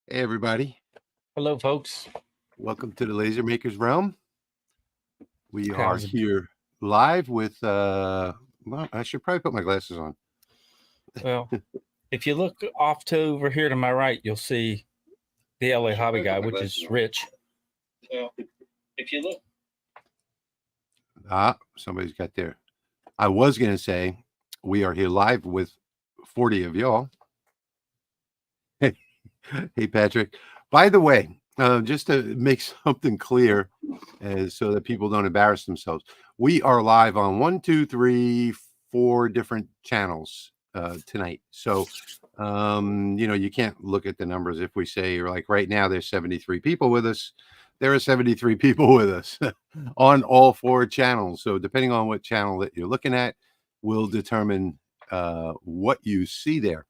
Hey everybody, Hello, folks. welcome to the Laser Maker's Realm. We are How's it? here live with well, I should probably put my glasses on. Well, if you look off to over here to my right, you'll see the LA Hobby Guy, which is Rich. Well, if you look. Somebody's got there. I was going to say we are here live with 40 of y'all. Hey Patrick. By the way, just to make something clear so that people don't embarrass themselves, we are live on 1, 2, 3, 4 different channels tonight. So, you can't look at the numbers if we say, like right now, there's 73 people with us. There are 73 people with us on all 4 channels. So depending on what channel that you're looking at will determine what you see there.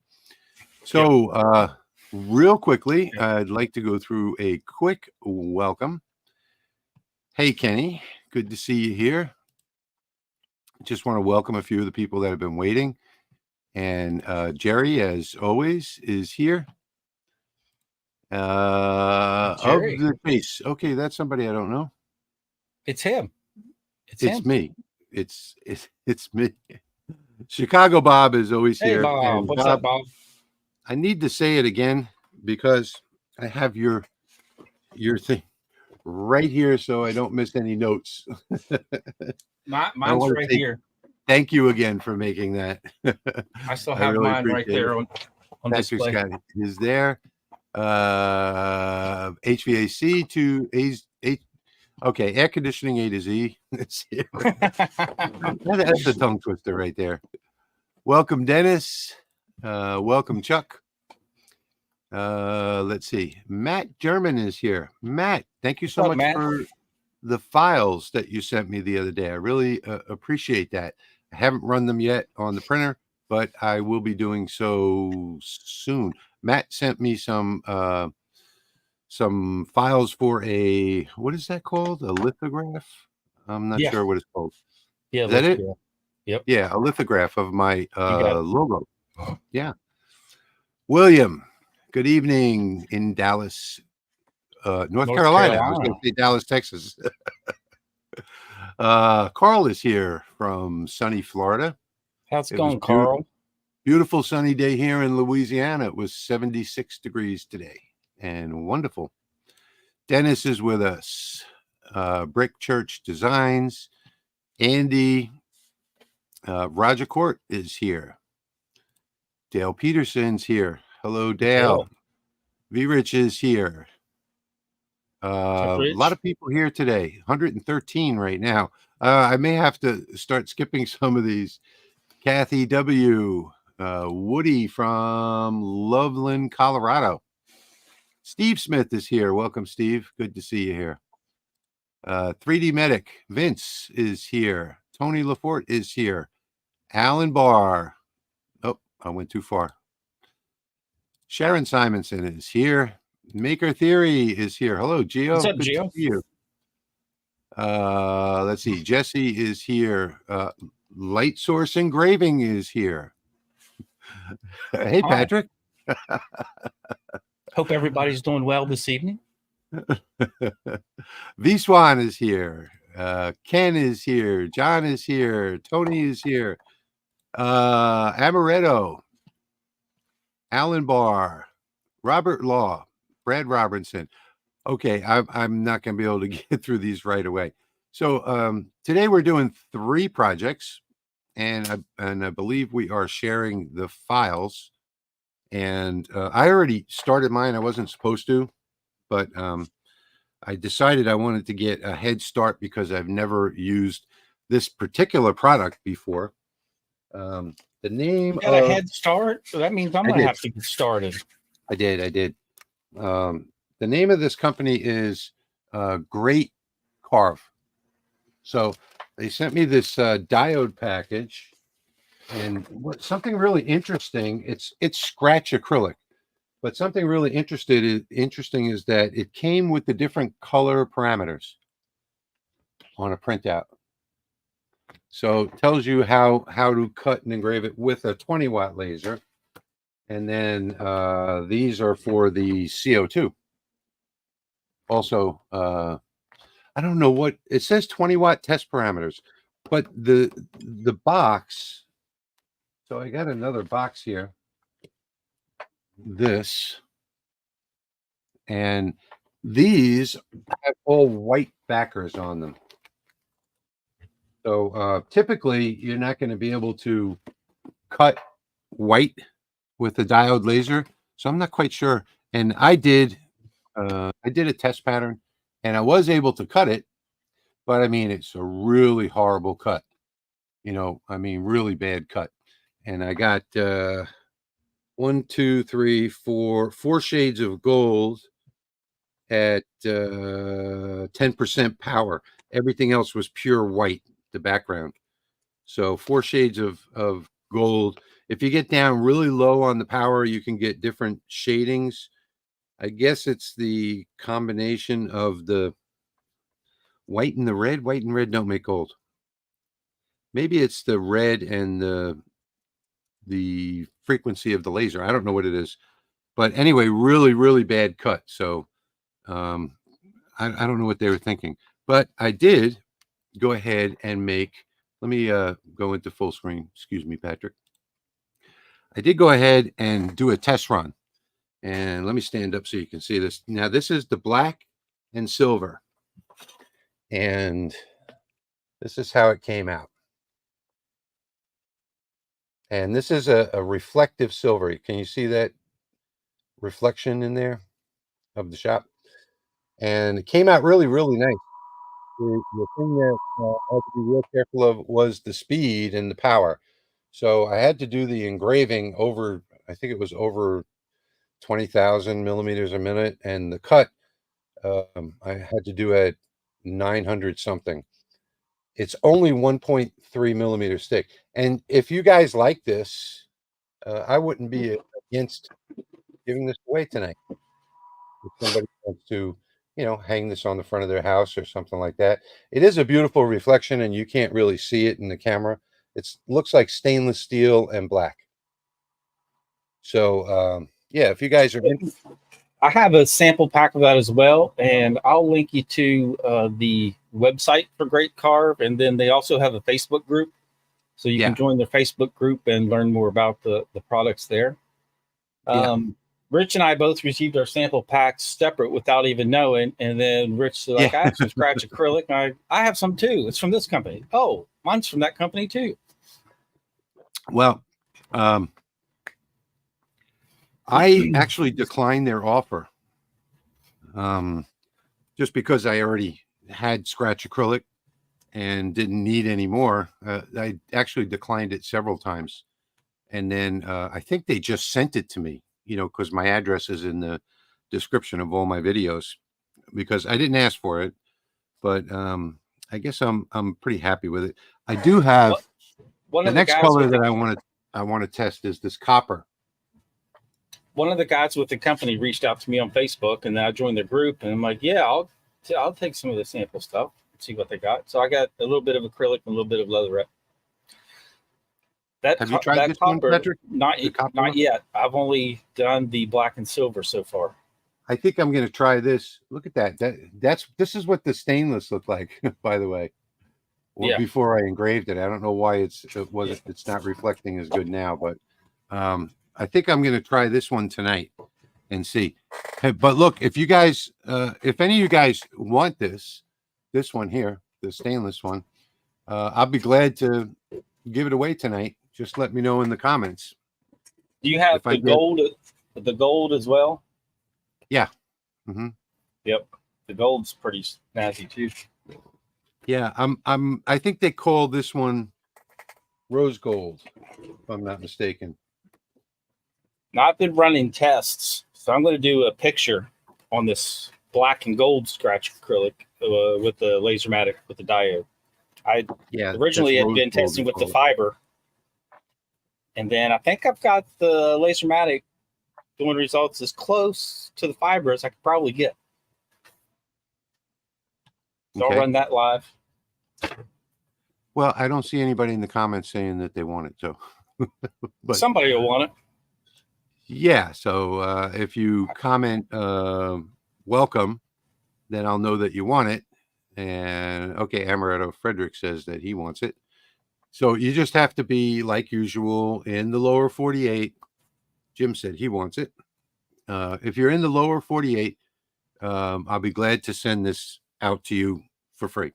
So, real quickly, I'd like to go through a quick welcome. Hey, Kenny, good to see you here. Just want to welcome a few of the people that have been waiting. And Jerry, as always, is here. Of the case. Okay, that's somebody I don't know. It's him. It's me. It's me. Chicago Bob is always here. Hey, Bob. And What's up, Bob? I need to say it again because I have your thing right here so I don't miss any notes. Mine's right here. Thank you again for making that. I still have mine right there on Patrick's display. got his there. HVAC to okay, air conditioning A to Z. That's a tongue twister right there. Welcome, Dennis. Welcome, Chuck. Let's see. Matt German is here. Matt, thank you so much for the files that you sent me the other day. I really appreciate that. I haven't run them yet on the printer, but I will be doing so soon. Matt sent me some files for what is that called? A lithograph? I'm not sure what it's called. Yeah, is that it? Yep. Yeah, a lithograph of my logo. Yeah. William, good evening in Dallas, North Carolina. I was going to say Dallas, Texas. Carl is here from sunny Florida. How's it going, Carl? Beautiful sunny day here in Louisiana. It was 76 degrees today and wonderful. Dennis is with us. Brick Church Designs. Andy. Roger Court is here. Dale Peterson's here. Hello, Dale. V-Rich is here. A lot of people here today. 113 right now. I may have to start skipping some of these. Kathy W. Woody from Loveland, Colorado. Steve Smith is here. Welcome, Steve. Good to see you here. 3D Medic. Vince is here. Tony Lafort is here. Alan Barr. Oh, I went too far. Sharon Simonson is here. Maker Theory is here. Hello, Gio. What's up, Good Gio? to see you. Let's see. Jesse is here. Light Source Engraving is here. Hey, Patrick. Hope everybody's doing well this evening. V-Swan is here. Ken is here. John is here. Tony is here. Amaretto. Alan Barr. Robert Law. Brad Robinson. Okay, I'm not going to be able to get through these right away. So today we're doing 3 projects, and I believe we are sharing the files. And I already started mine. I wasn't supposed to, but I decided I wanted to get a head start because I've never used this particular product before. The name you got a head start? So that means I'm going to have to get started. I did. The name of this company is Great Carve. So they sent me this diode package, and something really interesting. It's scratch acrylic, but something really interesting is that it came with the different color parameters on a printout. So it tells you how to cut and engrave it with a 20-watt laser. And then these are for the CO2. Also, I don't know what it says, 20-watt test parameters, but the box. So I got another box here. This and these have all white backers on them. So typically you're not going to be able to cut white with the diode laser. So I'm not quite sure. And I did a test pattern and I was able to cut it, but I mean, it's a really horrible cut. You know, I mean, really bad cut. And I got 1, 2, 3, 4 shades of gold at 10% power. Everything else was pure white, the background. So 4 shades of gold. If you get down really low on the power, you can get different shadings. I guess it's the combination of the white and the red. White and red don't make gold. Maybe it's the red and the frequency of the laser. I don't know what it is. But anyway, really, really bad cut. So I don't know what they were thinking. But I did go ahead and make, let me go into full screen. Excuse me, Patrick. I did go ahead and do a test run. And let me stand up so you can see this. Now, this is the black and silver. And this is how it came out. And this is a reflective silver. Can you see that reflection in there of the shop? And it came out really, really nice. The thing that I had to be real careful of was the speed and the power. So I had to do the engraving over, I think it was over 20,000 millimeters a minute. And the cut, I had to do at 900 something. It's only 1.3 millimeters thick. And if you guys like this, I wouldn't be against giving this away tonight. If somebody wants to, you know, hang this on the front of their house or something like that. It is a beautiful reflection and you can't really see it in the camera. It looks like stainless steel and black. So, yeah, if you guys are interested. I have a sample pack of that as well, and I'll link you to the website for Great Carve, and then they also have a Facebook group, so you can join their Facebook group and learn more about the products there. Rich and I both received our sample packs separate without even knowing, and then Rich said, like, I have some scratch acrylic, and I have some too. It's from this company. Oh, mine's from that company too. Well, I actually declined their offer just because I already had scratch acrylic and didn't need any more. I actually declined it several times. And then I think they just sent it to me, you know, because my address is in the description of all my videos because I didn't ask for it. But I guess I'm pretty happy with it. I do have the next color that I want to test is this copper. One of the guys with the company reached out to me on Facebook, and then I joined their group, and I'm like, yeah, I'll take some of the sample stuff and see what they got. So I got a little bit of acrylic and a little bit of leatherette. Have you tried this one, Patrick? Not yet. I've only done the black and silver so far. I think I'm going to try this. Look at that. This is what the stainless looked like, by the way. Well, before I engraved it, I don't know why it's not reflecting as good now, but I think I'm going to try this one tonight and see. But look, if you guys, if any of you guys want this one here, the stainless one, I'll be glad to give it away tonight. Just let me know in the comments. Do you have the gold as well? Yeah. Mm-hmm. Yep. The gold's pretty snazzy too. Yeah, I think they call this one rose gold, if I'm not mistaken. Now, I've been running tests, so I'm going to do a picture on this black and gold scratch acrylic with the Lasermatic with the diode. I originally had been testing with the fiber, and then I think I've got the Lasermatic doing results as close to the fiber as I could probably get. So I'll run that live. Well, I don't see anybody in the comments saying that they want it, so but somebody will want it. Yeah. So if you comment welcome, then I'll know that you want it. And okay, Amaretto Frederick says that he wants it. So you just have to be like usual in the lower 48. Jim said he wants it. If you're in the lower 48, I'll be glad to send this out to you for free.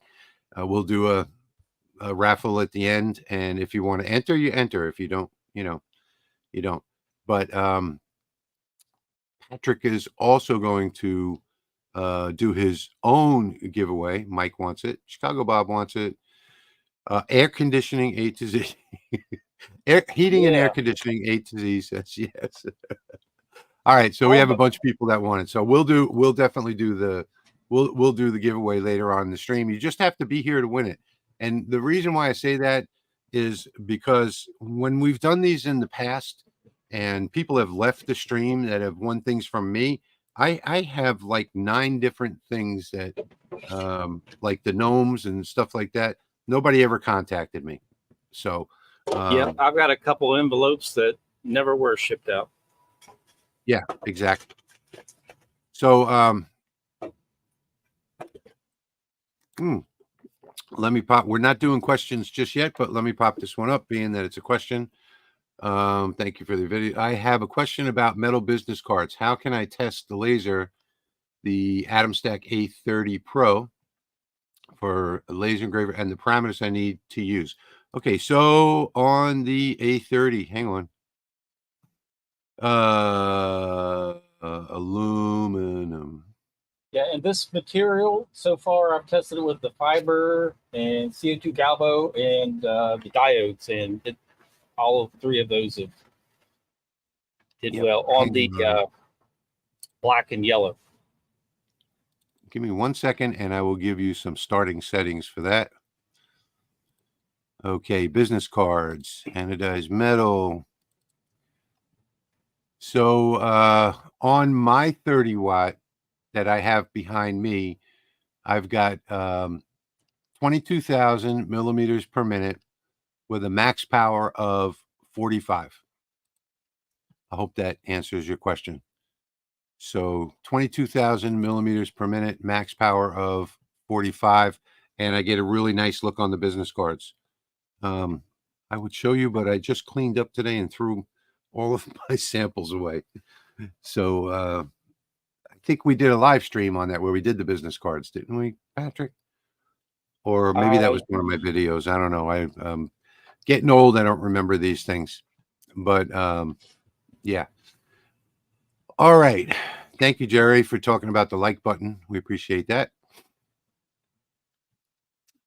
We'll do a raffle at the end, and if you want to enter, you enter. If you don't, you don't. But Patrick is also going to do his own giveaway. Mike wants it. Chicago Bob wants it. Air conditioning A to Z. Heating and air conditioning A to Z says yes. All right, so we have a bunch of people that want it. So we'll definitely do we'll do the giveaway later on in the stream. You just have to be here to win it. And the reason why I say that is because when we've done these in the past and people have left the stream that have won things from me, I have like 9 different things that like the gnomes and stuff like that. Nobody ever contacted me. So yeah, I've got a couple envelopes that never were shipped out. Yeah, exactly. So let me pop. We're not doing questions just yet, but let me pop this one up, being that it's a question. Thank you for the video. I have a question about metal business cards. How can I test the laser, the Atom Stack A30 Pro, for a laser engraver and the parameters I need to use? Okay, so on the A30, hang on. Aluminum. Yeah, and this material, so far, I've tested it with the fiber and CO2 galvo and the diodes, and all 3 of those have did well on the black and yellow. Give me 1 second, and I will give you some starting settings for that. Okay, business cards, anodized metal. So on my 30 watt that I have behind me, I've got 22,000 millimeters per minute with a max power of 45. I hope that answers your question. So 22,000 millimeters per minute, max power of 45, and I get a really nice look on the business cards. I would show you, but I just cleaned up today and threw all of my samples away. So I think we did a live stream on that where we did the business cards, didn't we, Patrick? Or maybe that was one of my videos. I don't know. I'm getting old. I don't remember these things. But yeah. All right. Thank you, Jerry, for talking about the like button. We appreciate that.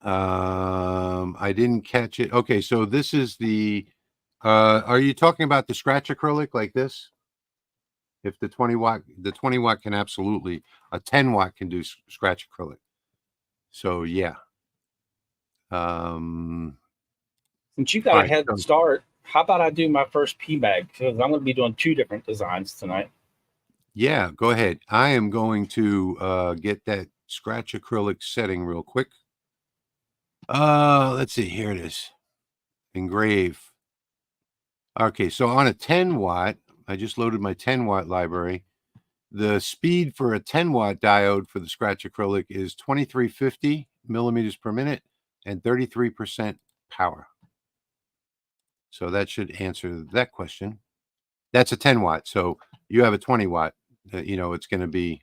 I didn't catch it. Okay, so this is the are you talking about the scratch acrylic like this? If the 20 watt can absolutely, a 10 watt can do scratch acrylic. So yeah. Since you got a head start, how about I do my first PMAG? Because I'm going to be doing 2 different designs tonight. Yeah, go ahead. I am going to get that scratch acrylic setting real quick. Let's see. Here it is. Engrave. Okay, so on a 10 watt, I just loaded my 10 watt library. The speed for a 10 watt diode for the scratch acrylic is 2350 millimeters per minute and 33% power. So that should answer that question. That's a 10 watt. So you have a 20 watt, it's going to be.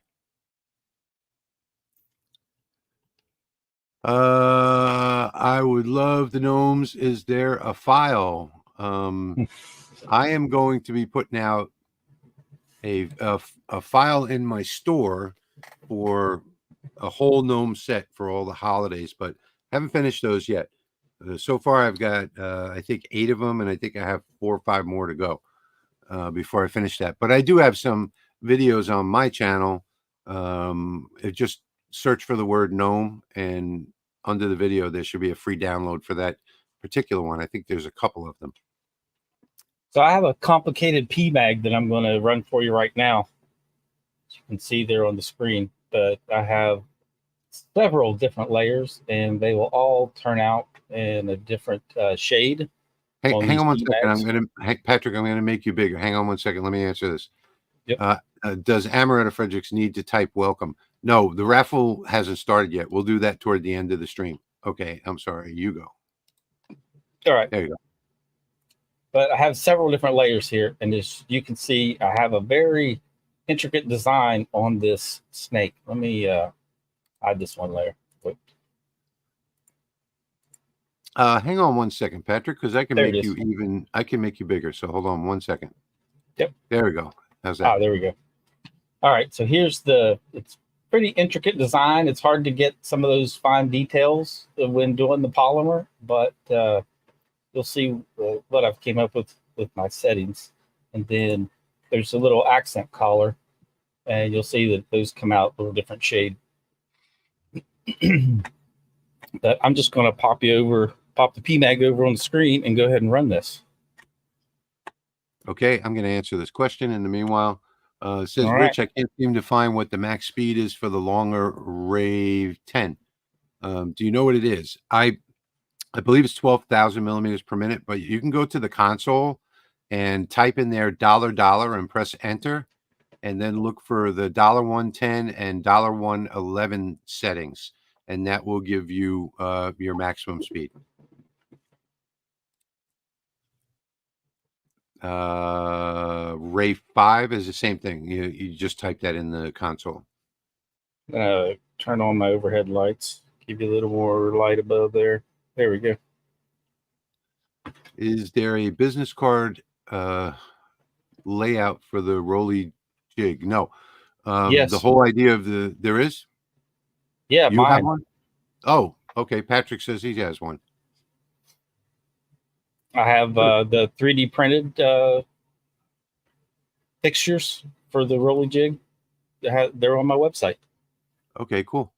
I would love the gnomes. Is there a file? I am going to be putting out a file in my store for a whole gnome set for all the holidays, but haven't finished those yet. So far, I've got I think 8 of them, and I think I have 4 or 5 more to go before I finish that. But I do have some videos on my channel. Just search for the word gnome, and under the video there should be a free download for that particular one. I think there's a couple of them. So I have a complicated PMAG that I'm going to run for you right now. As you can see there on the screen, but I have several different layers, and they will all turn out in a different shade. Hey, on hang these on one second. PMAGs. Patrick, I'm gonna make you bigger. Hang on one second. Let me answer this. Yep. Does Amaretta Fredericks need to type welcome? No, the raffle hasn't started yet. We'll do that toward the end of the stream. Okay, I'm sorry. You go. All right. There you go. But I have several different layers here, and as you can see, I have a very intricate design on this snake. Let me hide this one layer. Wait. Hang on one second, Patrick, because I can There it make is. you even. I can make you bigger. So hold on one second. Yep. There we go. How's that? There we go. All right. So here's it's pretty intricate design. It's hard to get some of those fine details when doing the polymer, but you'll see what I've came up with my settings. And then there's a little accent collar, and you'll see that those come out a little different shade. But I'm just going to pop the PMAG over on the screen and go ahead and run this. Okay, I'm going to answer this question in the meanwhile. It says, All Rich, right. I can't seem to find what the max speed is for the longer Rave 10. Do you know what it is? I believe it's 12,000 millimeters per minute, but you can go to the console and type in there $$ and press enter, and then look for the $110 and $111 settings, and that will give you your maximum speed. Rave 5 is the same thing. You just type that in the console. Turn on my overhead lights, give you a little more light above there. There we go. Is there a business card layout for the Rolly jig? No. Yes. The whole idea of there is? Yeah, you mine. have one? Oh, okay. Patrick says he has one. I have the 3D printed fixtures for the Rolly jig. They're on my website. Okay, cool.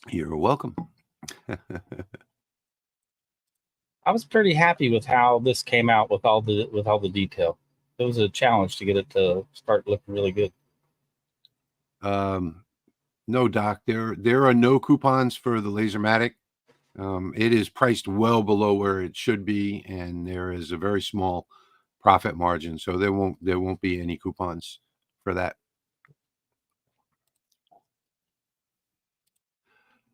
You're welcome. I was pretty happy with how this came out with all the detail. It was a challenge to get it to start looking really good. No, Doc, there are no coupons for the Lasermatic. It is priced well below where it should be, and there is a very small profit margin, so there won't be any coupons for that.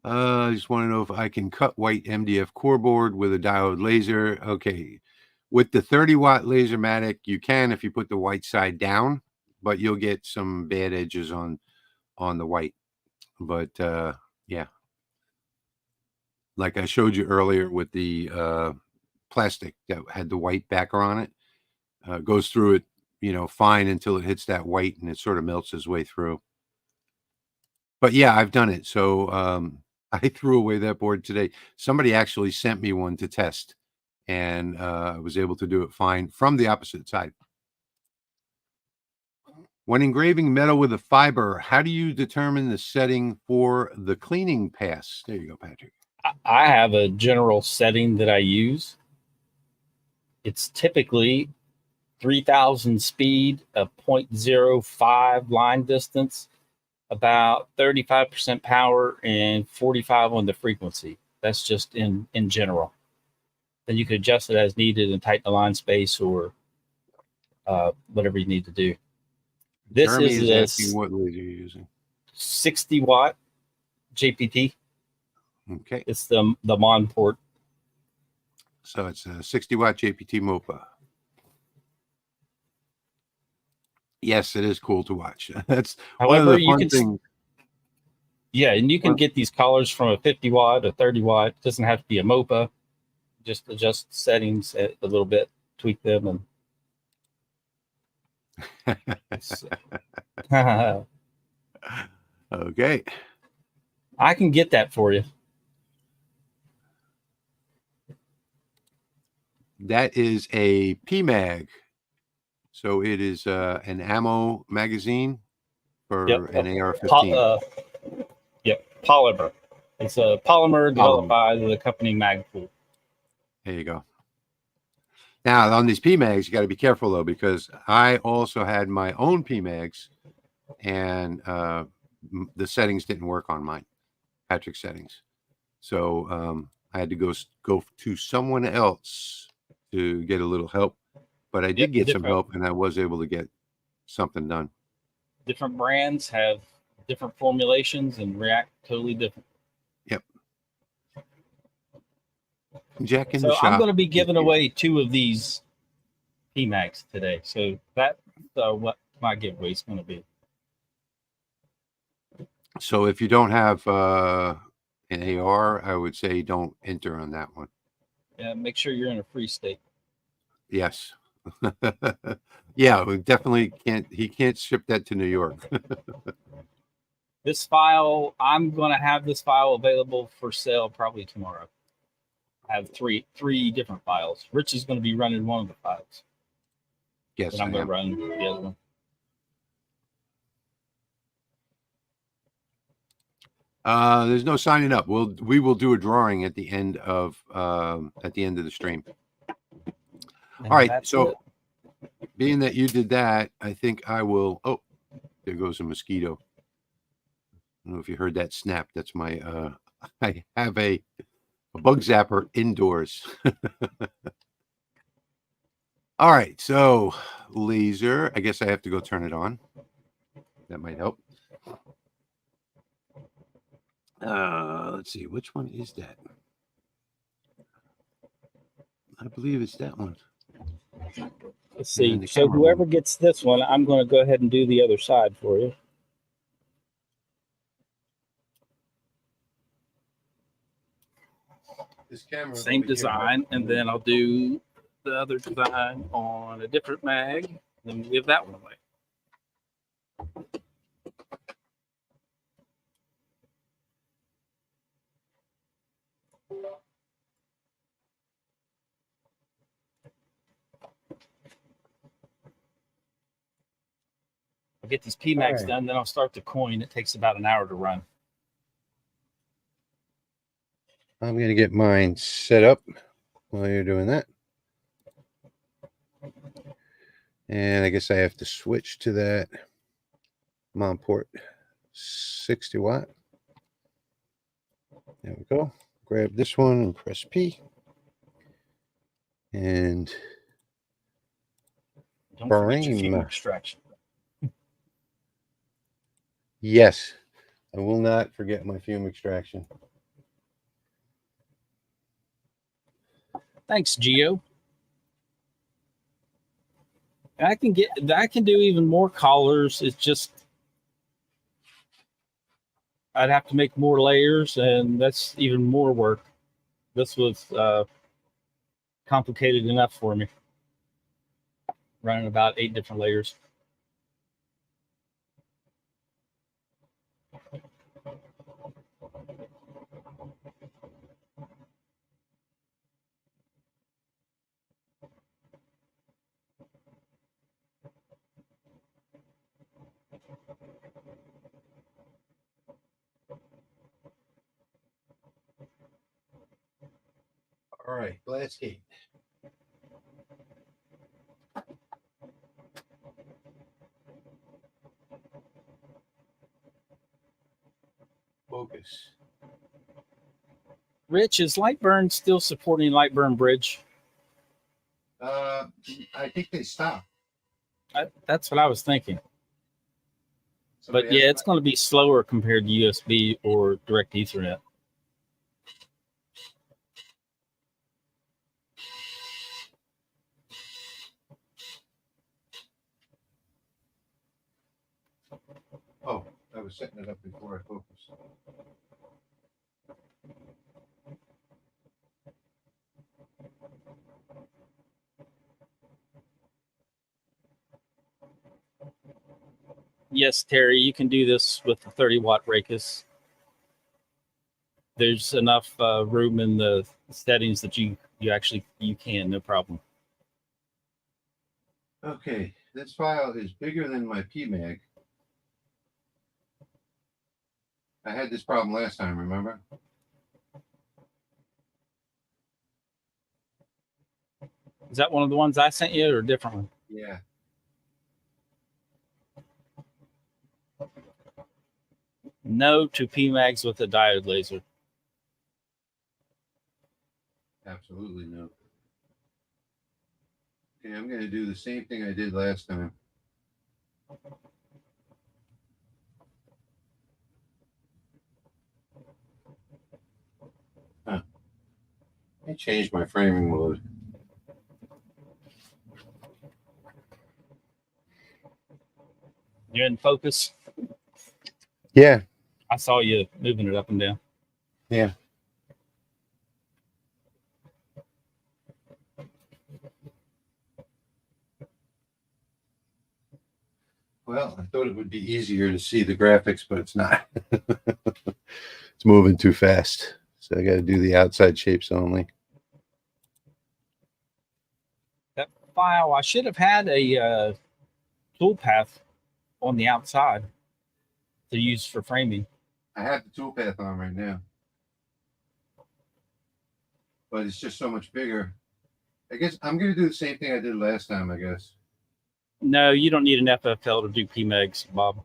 I just want to know if I can cut white MDF core board with a diode laser. Okay, with the 30-watt Lasermatic, you can if you put the white side down, but you'll get some bad edges on the white. But yeah, like I showed you earlier with the plastic that had the white backer on it, goes through it, fine until it hits that white and it sort of melts its way through. But yeah, I've done it. So I threw away that board today. Somebody actually sent me one to test, and I was able to do it fine from the opposite side. When engraving metal with a fiber, how do you determine the setting for the cleaning pass? There you go, Patrick. I have a general setting that I use. It's typically 3,000 speed, a 0.05 line distance, about 35% power, and 45 on the frequency. That's just in general. Then you can adjust it as needed and tighten the line space or whatever you need to do. This Jeremy is asking what laser you're using. 60 watt JPT. Okay. It's the Mon port. So it's a 60-watt JPT MOPA. Yes, it is cool to watch. That's However, one of the fun things. Yeah, and you can get these collars from a 50 watt, a 30 watt. It doesn't have to be a MOPA. Just adjust settings a little bit, tweak them, and Okay. I can get that for you. That is a PMAG. So it is an ammo magazine for an AR-15. Polymer. It's a polymer developed by the company Magpool. There you go. Now, on these PMAGs, you got to be careful, though, because I also had my own PMAGs and the settings didn't work on mine, Patrick's settings. So I had to go to someone else to get a little help, but I did get some help, and I was able to get something done. Different brands have different formulations and react totally different. Yep. Jack in so the shop. I'm going to be giving away 2 of these PMAGs today. So that's what my giveaway is going to be. So if you don't have an AR, I would say don't enter on that one. Yeah, make sure you're in a free state. Yes. Yeah, we definitely can't. He can't ship that to New York. This file, I'm going to have this file available for sale probably tomorrow. I have three different files. Rich is going to be running one of the files. Yes, and I'm going to run the other one. There's no signing up. We will do a drawing at the end of the stream. All right. So being that you did that, I think I will. Oh, there goes a mosquito. I don't know if you heard that snap. That's my I have a bug zapper indoors. All right. So laser, I guess I have to go turn it on. That might help. Let's see, which one is that? I believe it's that one. Let's see. So whoever gets this one, I'm going to go ahead and do the other side for you. This camera. Same design, and then I'll do the other design on a different mag, then we'll give that one away. I'll get these PMAGs done, then I'll start the coin. It takes about an hour to run. I'm going to get mine set up while you're doing that. And I guess I have to switch to that mom port 60 watt. There we go. Grab this one and press P. And don't forget your fume extraction. Yes, I will not forget my fume extraction. Thanks, Geo. I can do even more collars. It's just I'd have to make more layers, and that's even more work. This was complicated enough for me, running about 8 different layers. All right, glass gate. Focus. Rich, is LightBurn still supporting LightBurn Bridge? I think they stopped. That's what I was thinking. But yeah, it's going to be slower compared to USB or direct Ethernet. Oh, I was setting it up before I focused. Yes, Terry, you can do this with the 30-watt Racus. There's enough room in the settings that you can, no problem. Okay, this file is bigger than my PMAG. I had this problem last time, remember? Is that one of the ones I sent you or a different one? Yeah. No to PMAGs with a diode laser. Absolutely no. Okay, I'm going to do the same thing I did last time. Huh. I changed my framing mode. You're in focus. Yeah. I saw you moving it up and down. Yeah. Well, I thought it would be easier to see the graphics, but it's not. It's moving too fast. So I got to do the outside shapes only. That file, I should have had a toolpath on the outside to use for framing. I have the toolpath on right now. But it's just so much bigger. I guess I'm going to do the same thing I did last time, I guess. No, you don't need an FFL to do PMAGs, Bob.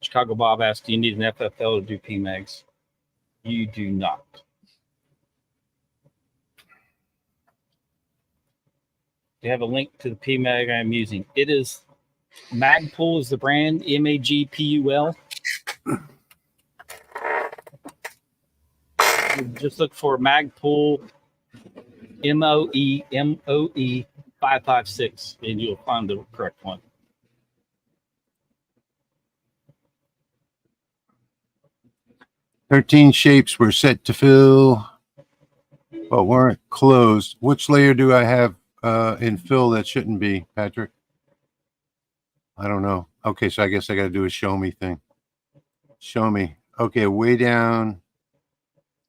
Chicago Bob asked, do you need an FFL to do PMAGs? You do not. You have a link to the PMAG I'm using. It is Magpul is the brand, MAGPUL. Just look for Magpul MOE 556 and you'll find the correct one. "13 shapes were set to fill, but weren't closed. Which layer do I have in fill that shouldn't be, Patrick? I don't know. Okay, so I guess I got to do a show me thing. Show me. Okay, way down.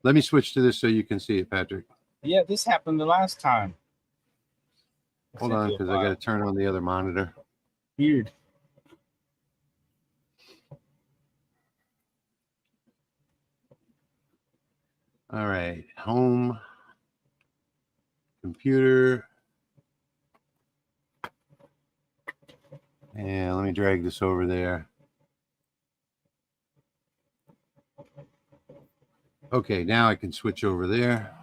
Let me switch to this so you can see it, Patrick. Yeah, this happened the last time. Hold on, because I got to turn on the other monitor. Weird. All right, home, computer. And let me drag this over there. Okay, now I can switch over there.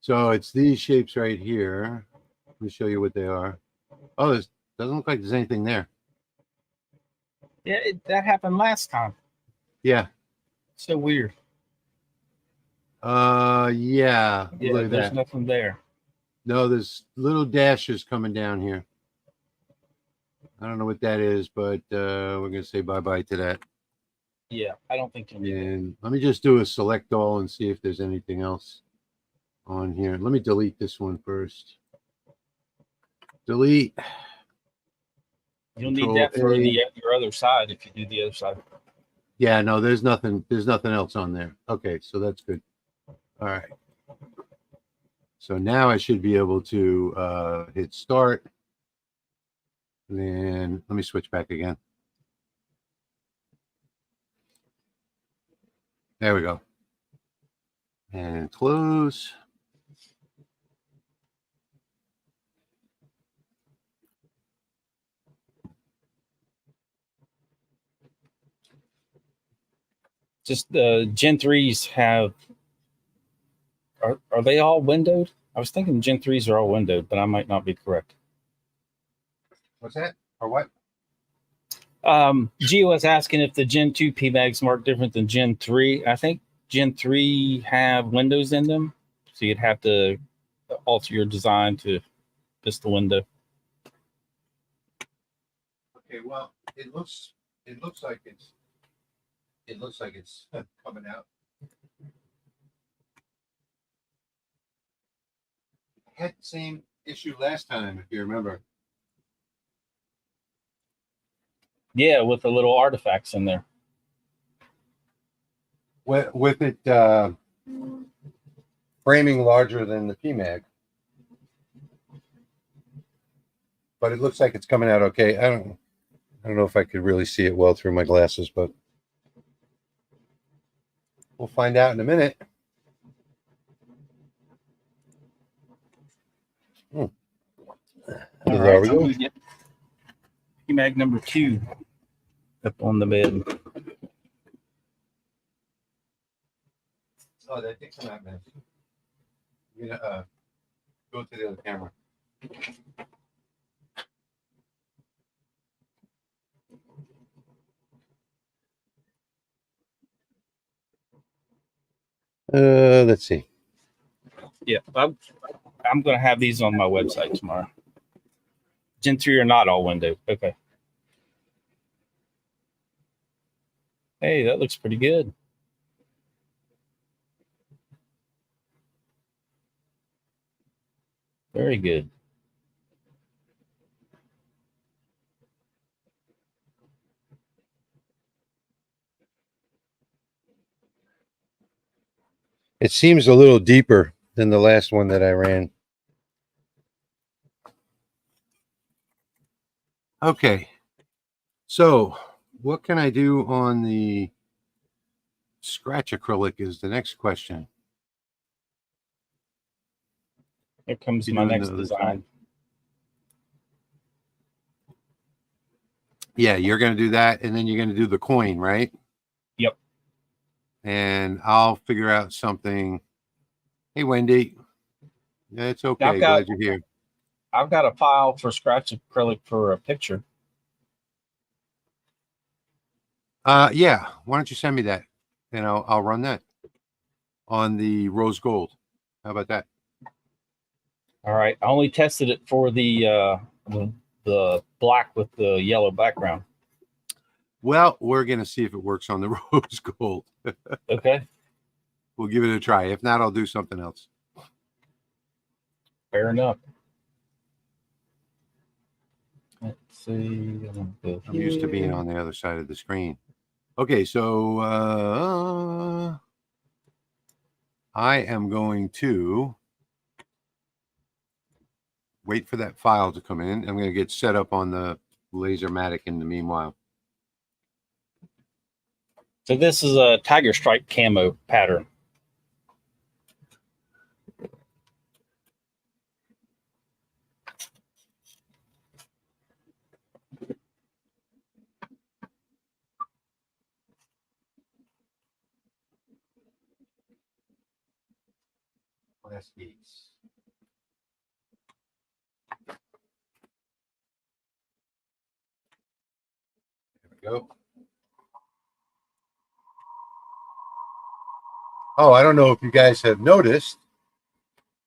So it's these shapes right here. Let me show you what they are. Oh, this doesn't look like there's anything there. Yeah, that happened last time. Yeah. So weird. Yeah. Yeah, Look at there's that. nothing there. No, there's little dashes coming down here. I don't know what that is, but we're gonna say bye-bye to that. Yeah, I don't think you need it. And let me just do a select all and see if there's anything else on here. Let me delete this one first. Delete. You'll need that for your other side if you do the other side. Yeah, no, there's nothing else on there. Okay, so that's good. All right. So now I should be able to hit start. Then let me switch back again. There we go. And close. Just the Gen 3s have, are they all windowed? I was thinking Gen 3s are all windowed, but I might not be correct. What's that? Or what? Gio was asking if the Gen 2 PMAGs mark different than Gen 3. I think Gen 3 have windows in them, so you'd have to alter your design to just the window. Okay, well, it looks like it's coming out. I had the same issue last time, if you remember. Yeah, with the little artifacts in there. With it framing larger than the PMAG. But it looks like it's coming out okay. I don't know if I could really see it well through my glasses, but we'll find out in a minute. All right, we go. PMAG number 2 up on the bed. Oh, that did come out nice. You know, go to the other camera. Let's see. Yeah, I'm going to have these on my website tomorrow. Gen 3 or not all window. Okay. Hey, that looks pretty good. Very good. It seems a little deeper than the last one that I ran. Okay. So what can I do on the scratch acrylic is the next question. Here comes my next design. Yeah, you're going to do that, and then you're going to do the coin, right? Yep. And I'll figure out something. Hey, Wendy. Yeah, it's okay. Glad you're here. I've got a file for scratch acrylic for a picture. Yeah. Why don't you send me that, and I'll run that on the rose gold. How about that? All right. I only tested it for the black with the yellow background. Well, we're going to see if it works on the rose gold. Okay. We'll give it a try. If not, I'll do something else. Fair enough. Let's see. I'm used to being on the other side of the screen. Okay, so I am going to wait for that file to come in. I'm going to get set up on the Lasermatic in the meanwhile. So this is a tiger stripe camo pattern. Last piece. There we go. Oh, I don't know if you guys have noticed,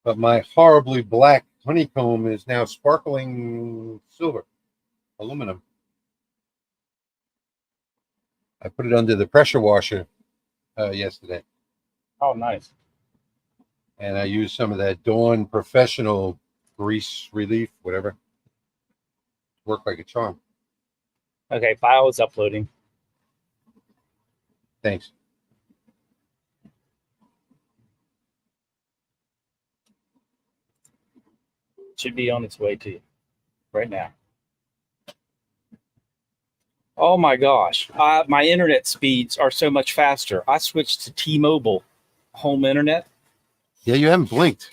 but my horribly black honeycomb is now sparkling silver, aluminum. I put it under the pressure washer yesterday. Oh, nice. And I used some of that Dawn Professional grease relief, whatever. Worked like a charm. Okay, file is uploading. Thanks. Should be on its way to you right now. Oh my gosh, my internet speeds are so much faster. I switched to T-Mobile home internet. Yeah, you haven't blinked.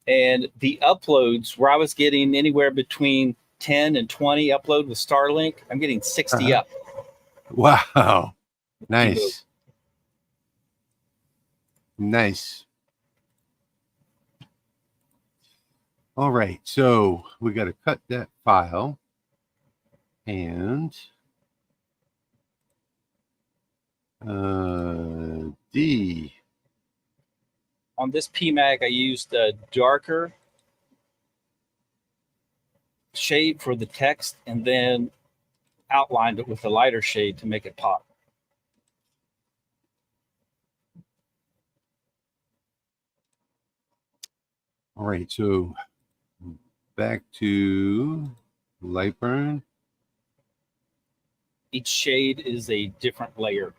And the uploads where I was getting anywhere between 10 and 20 upload with Starlink, I'm getting 60 up. Wow. Nice. Nice. All right, so we got to cut that file and D. On this PMAG, I used a darker shade for the text and then outlined it with a lighter shade to make it pop. All right, so back to LightBurn. Each shade is a different layer.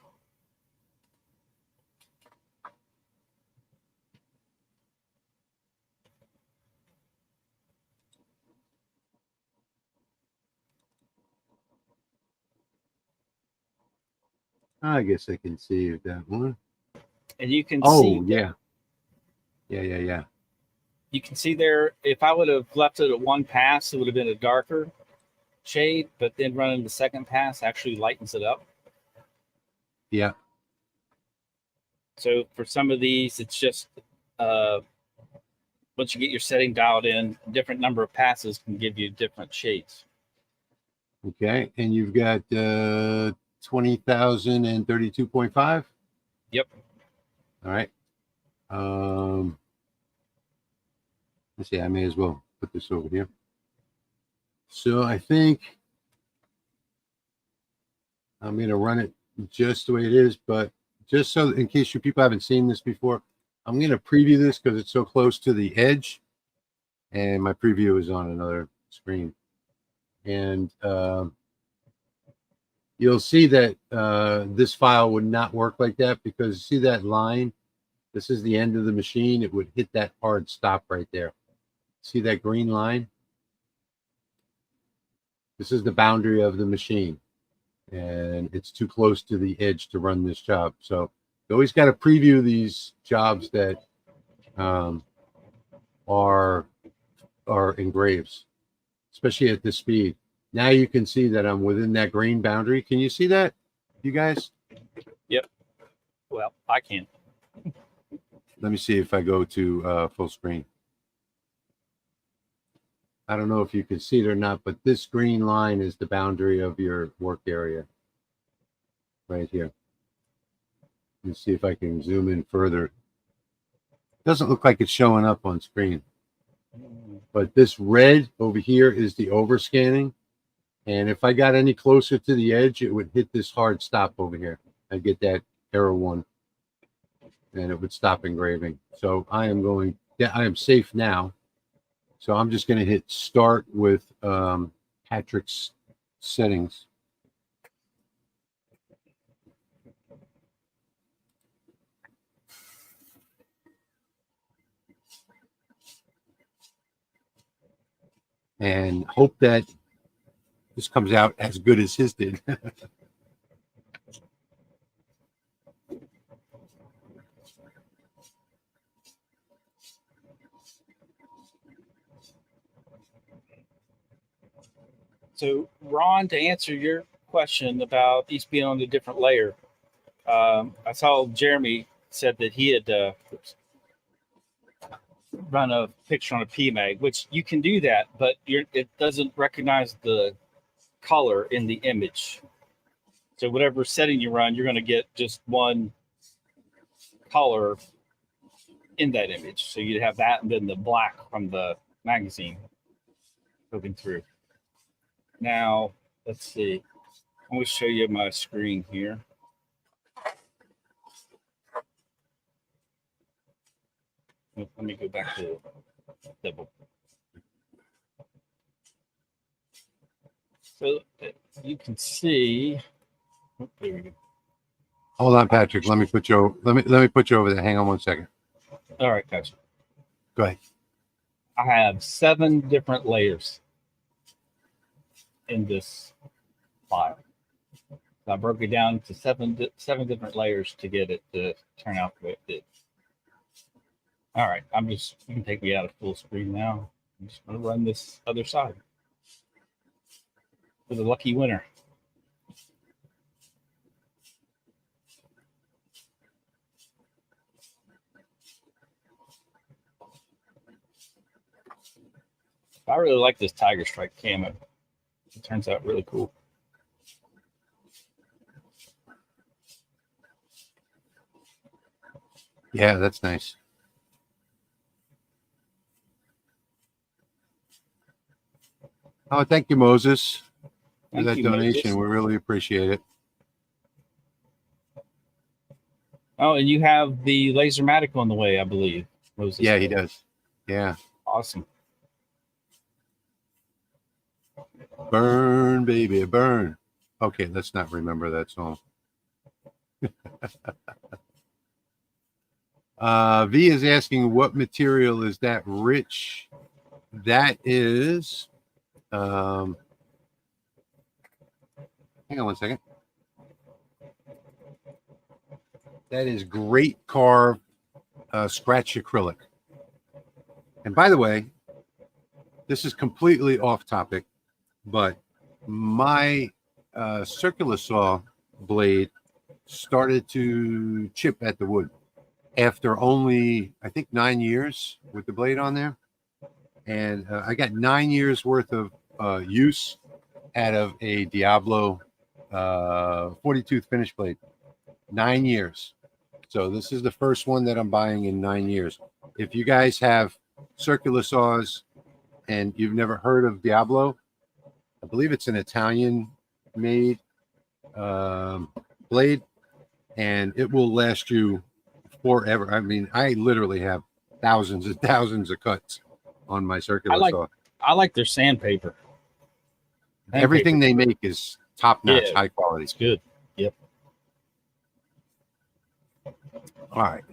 I guess I can save that one. And you can see. Oh, yeah. Yeah. You can see there, if I would have left it at one pass, it would have been a darker shade, but then running the second pass actually lightens it up. Yeah. So for some of these, it's just once you get your setting dialed in, a different number of passes can give you different shades. Okay, and you've got 20,000 and 32.5. Yep. All right. Let's see. I may as well put this over here. So I think I'm going to run it just the way it is, but just so in case you people haven't seen this before, I'm going to preview this because it's so close to the edge, and my preview is on another screen. And you'll see that this file would not work like that because see that line? This is the end of the machine. It would hit that hard stop right there. See that green line? This is the boundary of the machine, and it's too close to the edge to run this job. So you always got to preview these jobs that are engraves, especially at this speed. Now you can see that I'm within that green boundary. Can you see that, you guys? Yep. Well, I can. Let me see if I go to full screen. I don't know if you can see it or not, but this green line is the boundary of your work area right here. Let's see if I can zoom in further. It doesn't look like it's showing up on screen, but this red over here is the overscanning. And if I got any closer to the edge, it would hit this hard stop over here. I get that error 1, and it would stop engraving. So I am safe now. So I'm just going to hit start with Patrick's settings. And hope that this comes out as good as his did. So, Ron, to answer your question about each being on a different layer, I saw Jeremy said that he had run a picture on a PMAG, which you can do that, but it doesn't recognize the color in the image. So whatever setting you run, you're going to get just one color in that image. So you'd have that and then the black from the magazine moving through. Now, let's see. I'm going to show you my screen here. Let me go back to double. So you can see. Oh, there we go. Hold on, Patrick. Let me put you. Let me put you over there. Hang on 1 second. All right, guys. Go ahead. I have 7 different layers in this file. So I broke it down to seven different layers to get it to turn out the way it did. All right, you can take me out of full screen now. I'm just going to run this other side for the lucky winner. I really like this Tiger Stripe camo. It turns out really cool. Yeah, that's nice. Oh, thank you, Moses, for that donation. We really appreciate it. Oh, and you have the Lasermatic on the way, I believe. Moses. Yeah, he does. Yeah. Awesome. Burn, baby, burn. Okay, let's not remember that song. V is asking, what material is that rich? That is, hang on 1 second. That is great carve scratch acrylic. And by the way, this is completely off topic, but my circular saw blade started to chip at the wood. after only, I think, 9 years with the blade on there. And I got 9 years worth of use out of a Diablo 40-tooth finish blade. 9 years. So this is the first one that I'm buying in 9 years. If you guys have circular saws and you've never heard of Diablo, I believe it's an Italian-made blade, and it will last you forever. I mean, I literally have thousands and thousands of cuts on my circular saw. I like their sandpaper. Everything they make is top-notch, high quality. It's good. Yep. All right.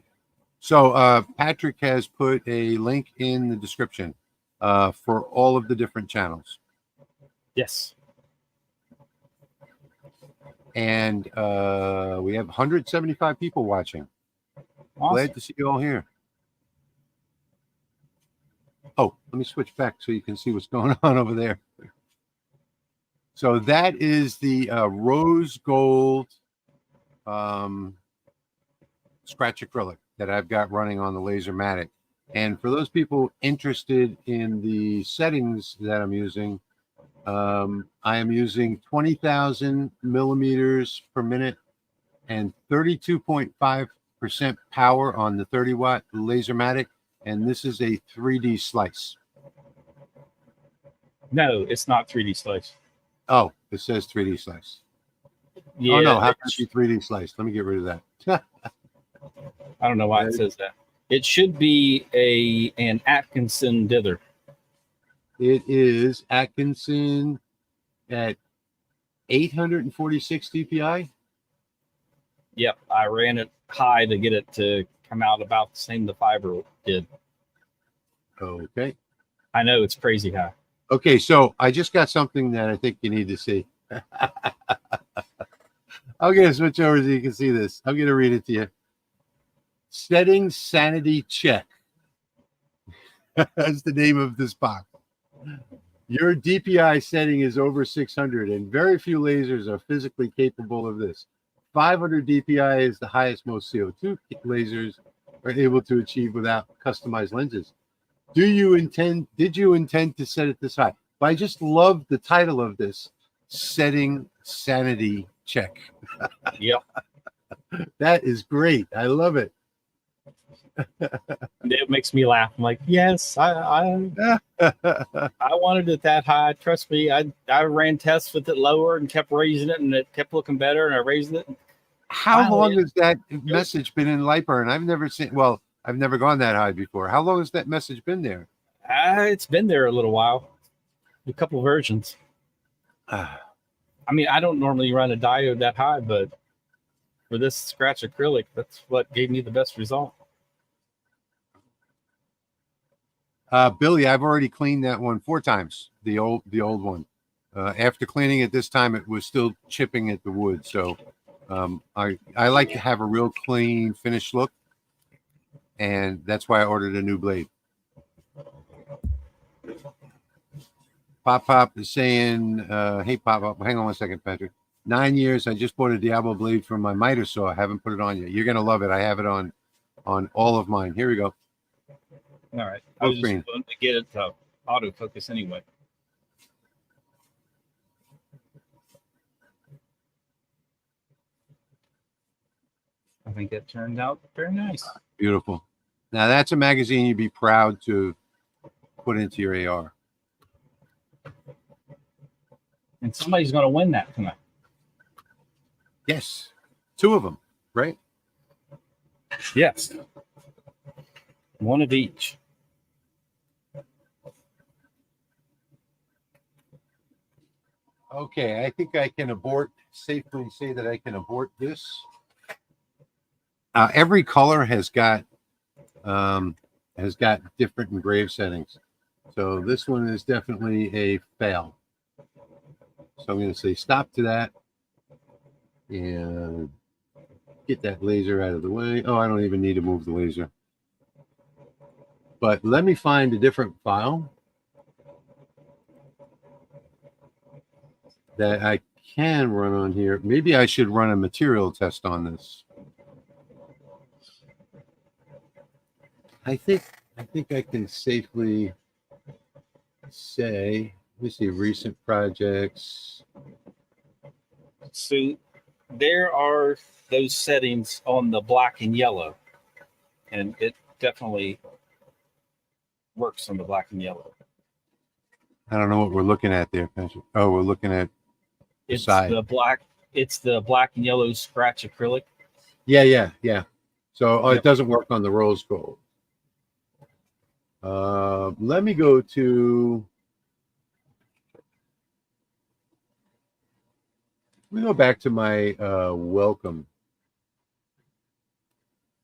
So Patrick has put a link in the description for all of the different channels. Yes. And we have 175 people watching. Awesome. Glad to see you all here. Oh, let me switch back so you can see what's going on over there. So that is the rose gold scratch acrylic that I've got running on the Lasermatic. And for those people interested in the settings that I'm using, I am using 20,000 millimeters per minute and 32.5% power on the 30-watt Lasermatic. And this is a 3D slice. No, it's not 3D slice. Oh, it says 3D slice. Yeah, oh, no, how can it be 3D slice? Let me get rid of that. I don't know why it says that. It should be an Atkinson dither. It is Atkinson at 846 DPI. Yep, I ran it high to get it to come out about the same the fiber did. Okay. I know it's crazy high. Okay, so I just got something that I think you need to see. I'm going to switch over so you can see this. I'm going to read it to you. Setting sanity check. That's the name of this box. Your DPI setting is over 600, and very few lasers are physically capable of this. 500 DPI is the highest most CO2 lasers are able to achieve without customized lenses. Did you intend to set it this high? But I just love the title of this, Setting Sanity Check. Yep. That is great. I love it. It makes me laugh. I'm like, yes, I wanted it that high. Trust me, I ran tests with it lower and kept raising it, and it kept looking better, and I raised it. How long has that message been in LightBurn? I've never seen, well, I've never gone that high before. How long has that message been there? It's been there a little while. A couple versions. I mean, I don't normally run a diode that high, but for this scratch acrylic, that's what gave me the best result. Billy, I've already cleaned that one 4 times. The old one. After cleaning it this time, it was still chipping at the wood. So I like to have a real clean finished look, and that's why I ordered a new blade. Pop is saying, hey, Pop, hang on one second, Patrick. 9 years. I just bought a Diablo blade from my miter saw. I haven't put it on yet. You're going to love it. I have it on all of mine. Here we go. All right. I was just going to get it to autofocus anyway. I think that turned out very nice. Beautiful. Now, that's a magazine you'd be proud to put into your AR. And somebody's going to win that tonight. Yes. 2 of them, right? Yes. One of each. Okay, I think I can safely say that I can abort this. Every color has got different engrave settings. So this one is definitely a fail. So I'm going to say stop to that and get that laser out of the way. Oh, I don't even need to move the laser. But let me find a different file that I can run on here. Maybe I should run a material test on this. I think I can safely say, let me see, recent projects. So there are those settings on the black and yellow, and it definitely works on the black and yellow. I don't know what we're looking at there, Patrick. Oh, we're looking at the It's side. the black. It's the black and yellow scratch acrylic. Yeah. So Yep. it doesn't work on the rose gold. Let me go to. Let me go back to my welcome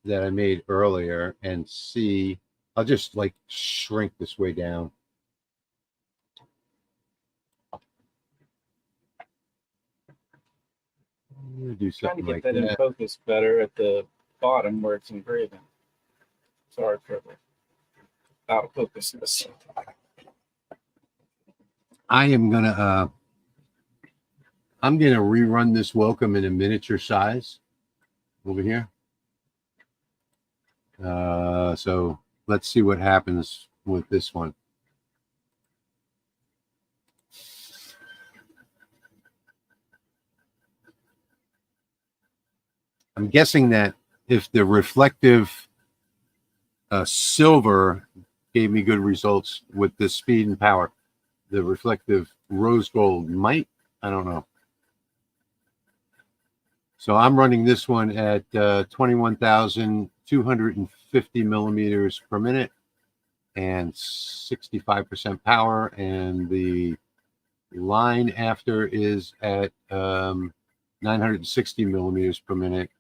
that I made earlier and see. I'll just like shrink this way down. I'm gonna do Trying to something get like that in that. focus better at the bottom where it's engraving. Sorry for the out of focusness. I'm gonna rerun this welcome in a miniature size over here. So let's see what happens with this one. I'm guessing that if the reflective silver gave me good results with the speed and power, the reflective rose gold might. I don't know. So I'm running this one at 21,250 millimeters per minute and 65% power, and the line after is at 960 millimeters per minute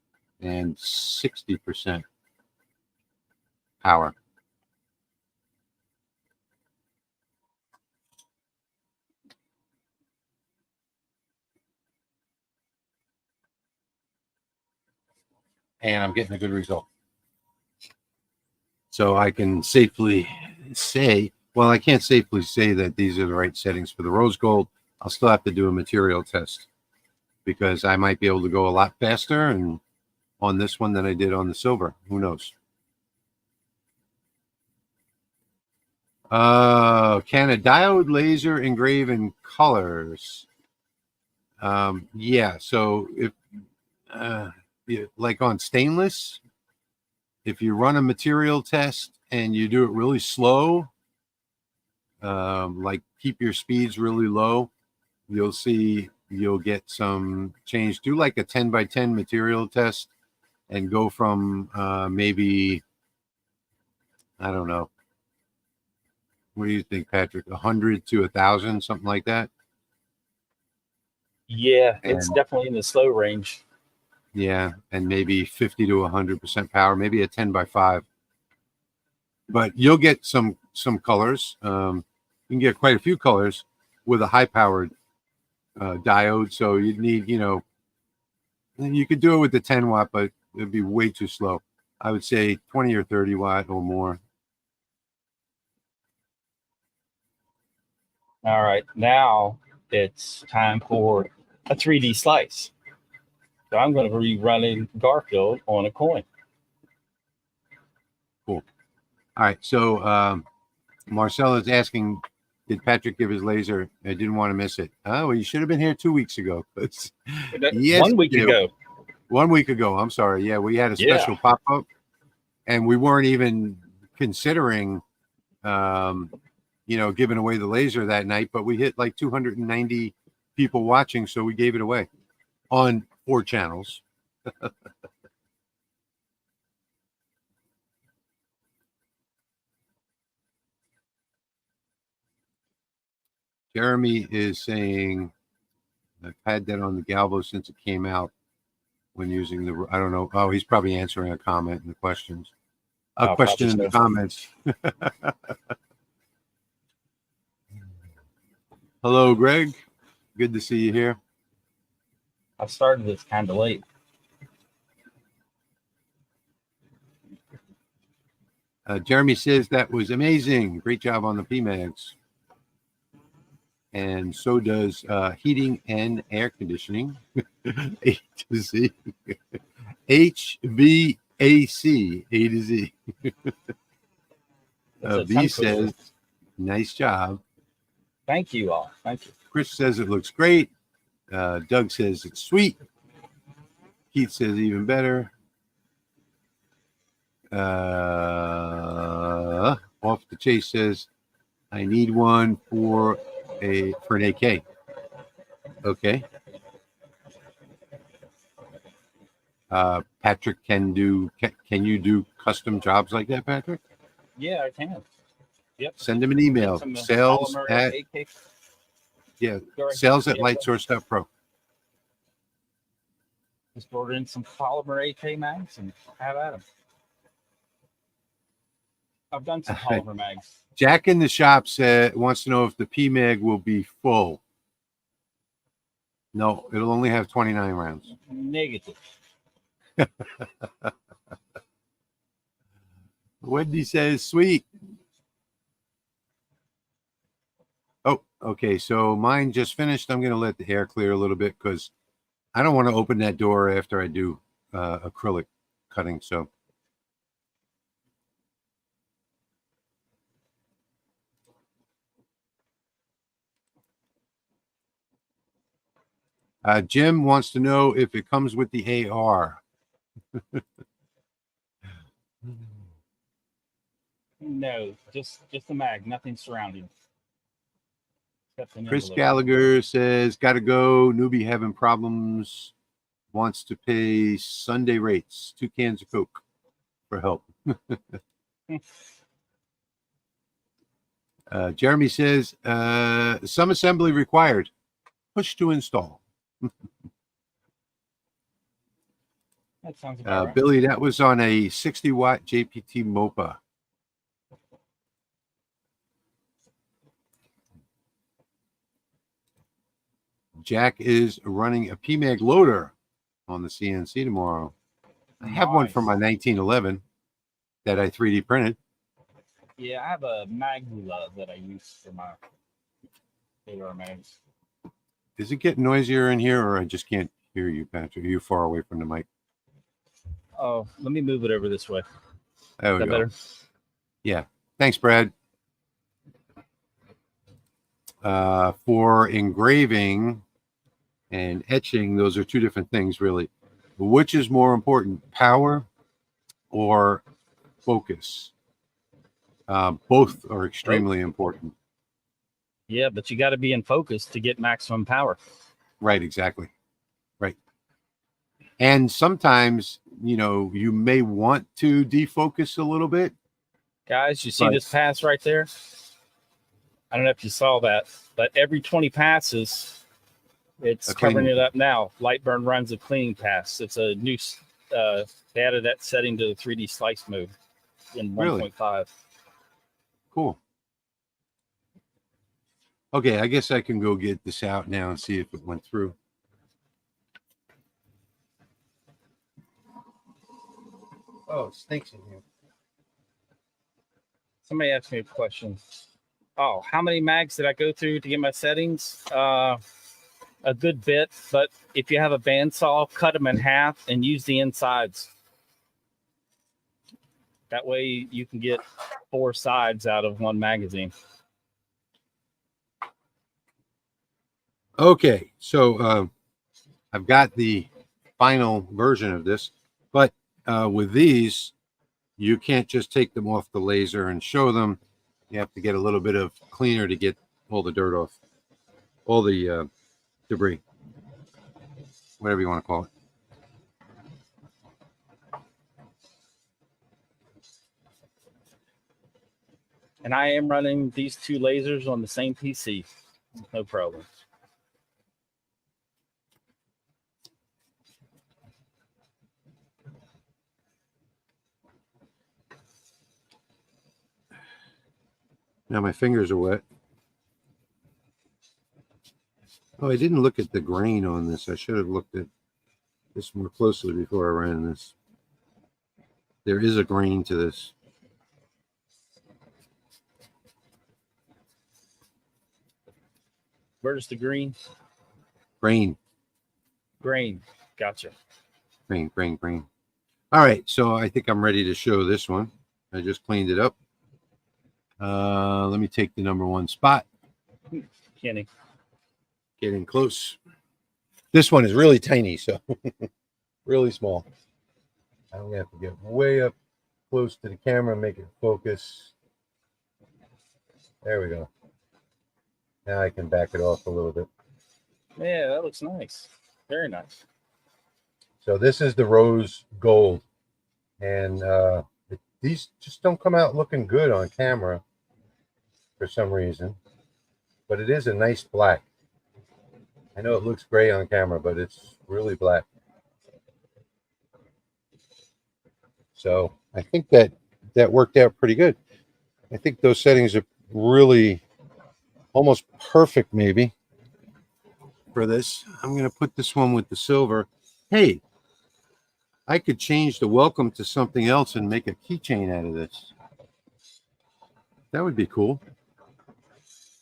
and 60% power. And I'm getting a good result. So I can safely say, well, I can't safely say that these are the right settings for the rose gold. I'll still have to do a material test because I might be able to go a lot faster and on this one than I did on the silver. Who knows? Can a diode laser engrave in colors? Yeah. So if like on stainless, if you run a material test and you do it really slow, like keep your speeds really low, you'll see you'll get some change. Do like a 10 by 10 material test and go from maybe, I don't know. What do you think, Patrick? 100 to 1,000, something like that? Yeah, it's definitely in the slow range. Yeah, and maybe 50 to 100% power, maybe a 10 by 5. But you'll get some colors. You can get quite a few colors with a high-powered diode. So you'd need, you could do it with the 10 watt, but it'd be way too slow. I would say 20 or 30 watt or more. All right, now it's time for a 3D slice. So I'm going to be running Garfield on a coin. Cool. All right, so Marcella is asking, did Patrick give his laser? I didn't want to miss it. Oh, well, you should have been here 2 weeks ago. Yes, 1 week ago. 1 week ago. I'm sorry. Yeah, we had a special pop-up, and we weren't even considering, giving away the laser that night, but we hit like 290 people watching, so we gave it away on 4 channels. Jeremy is saying, I've had that on the Galvo since it came out when using the, I don't know. Oh, he's probably answering a comment in the questions. A question in the comments. Hello, Greg. Good to see you here. I started this kind of late. Jeremy says that was amazing. Great job on the PMAGs. And so does heating and air conditioning. A to Z. HVAC, A to Z. It's a tongue V twister. says, nice job. Thank you all. Thank you. Chris says it looks great. Doug says it's sweet. Keith says even better. Off the Chase says, I need one for an AK. Okay. Patrick, can you do custom jobs like that, Patrick? Yeah, I can. Yep. Send him an email. Sales at AK. sales at lightsource.pro. Just order in some polymer AK mags and have at them. I've done some polymer mags. Jack in the shop wants to know if the PMAG will be full. No, it'll only have 29 rounds. Negative. Wendy says, sweet. Oh, okay. So mine just finished. I'm going to let the air clear a little bit because I don't want to open that door after I do acrylic cutting. So Jim wants to know if it comes with the AR. No, just the mag, nothing surrounding. Chris Gallagher says, gotta go. Newbie having problems. Wants to pay Sunday rates. 2 cans of Coke for help. Jeremy says, some assembly required. Push to install. That sounds about right. Billy, that was on a 60-watt JPT MOPA. Jack is running a PMAG loader on the CNC tomorrow. I have one from my 1911 that I 3D printed. Yeah, I have a Magula that I use for my AR mags. Is it getting noisier in here, or I just can't hear you, Patrick? Are you far away from the mic? Oh, let me move it over this way. There we go. Better? Yeah. Thanks, Brad. For engraving and etching, those are two different things, really. Which is more important, power or focus? Both are extremely important. Yeah, but you got to be in focus to get maximum power. Right, exactly. Right. And sometimes, you may want to defocus a little bit. Guys, you see this pass right there? I don't know if you saw that, but every 20 passes, it's covering it up now. LightBurn runs a cleaning pass. It's a new, they added that setting to the 3D slice mode in 1.5. Cool. Okay, I guess I can go get this out now and see if it went through. Oh, it stinks in here. Somebody asked me a question. Oh, how many mags did I go through to get my settings? A good bit, but if you have a bandsaw, cut them in half and use the insides. That way you can get 4 sides out of one magazine. Okay, so I've got the final version of this, but with these, you can't just take them off the laser and show them. You have to get a little bit of cleaner to get all the dirt off, all the debris, whatever you want to call it. And I am running these 2 lasers on the same PC. No problem. Now my fingers are wet. Oh, I didn't look at the grain on this. I should have looked at this more closely before I ran this. There is a grain to this. Where's the green? Grain. Grain. Gotcha. Grain. All right, so I think I'm ready to show this one. I just cleaned it up. Let me take the number 1 spot. Kenny. Getting close. This one is really tiny, so really small. I'm gonna have to get way up close to the camera and make it focus. There we go. Now I can back it off a little bit. Yeah, that looks nice. Very nice. So this is the rose gold, and these just don't come out looking good on camera for some reason, but it is a nice black. I know it looks gray on camera, but it's really black. So I think that worked out pretty good. I think those settings are really almost perfect, maybe, for this. I'm going to put this one with the silver. Hey, I could change the welcome to something else and make a keychain out of this. That would be cool.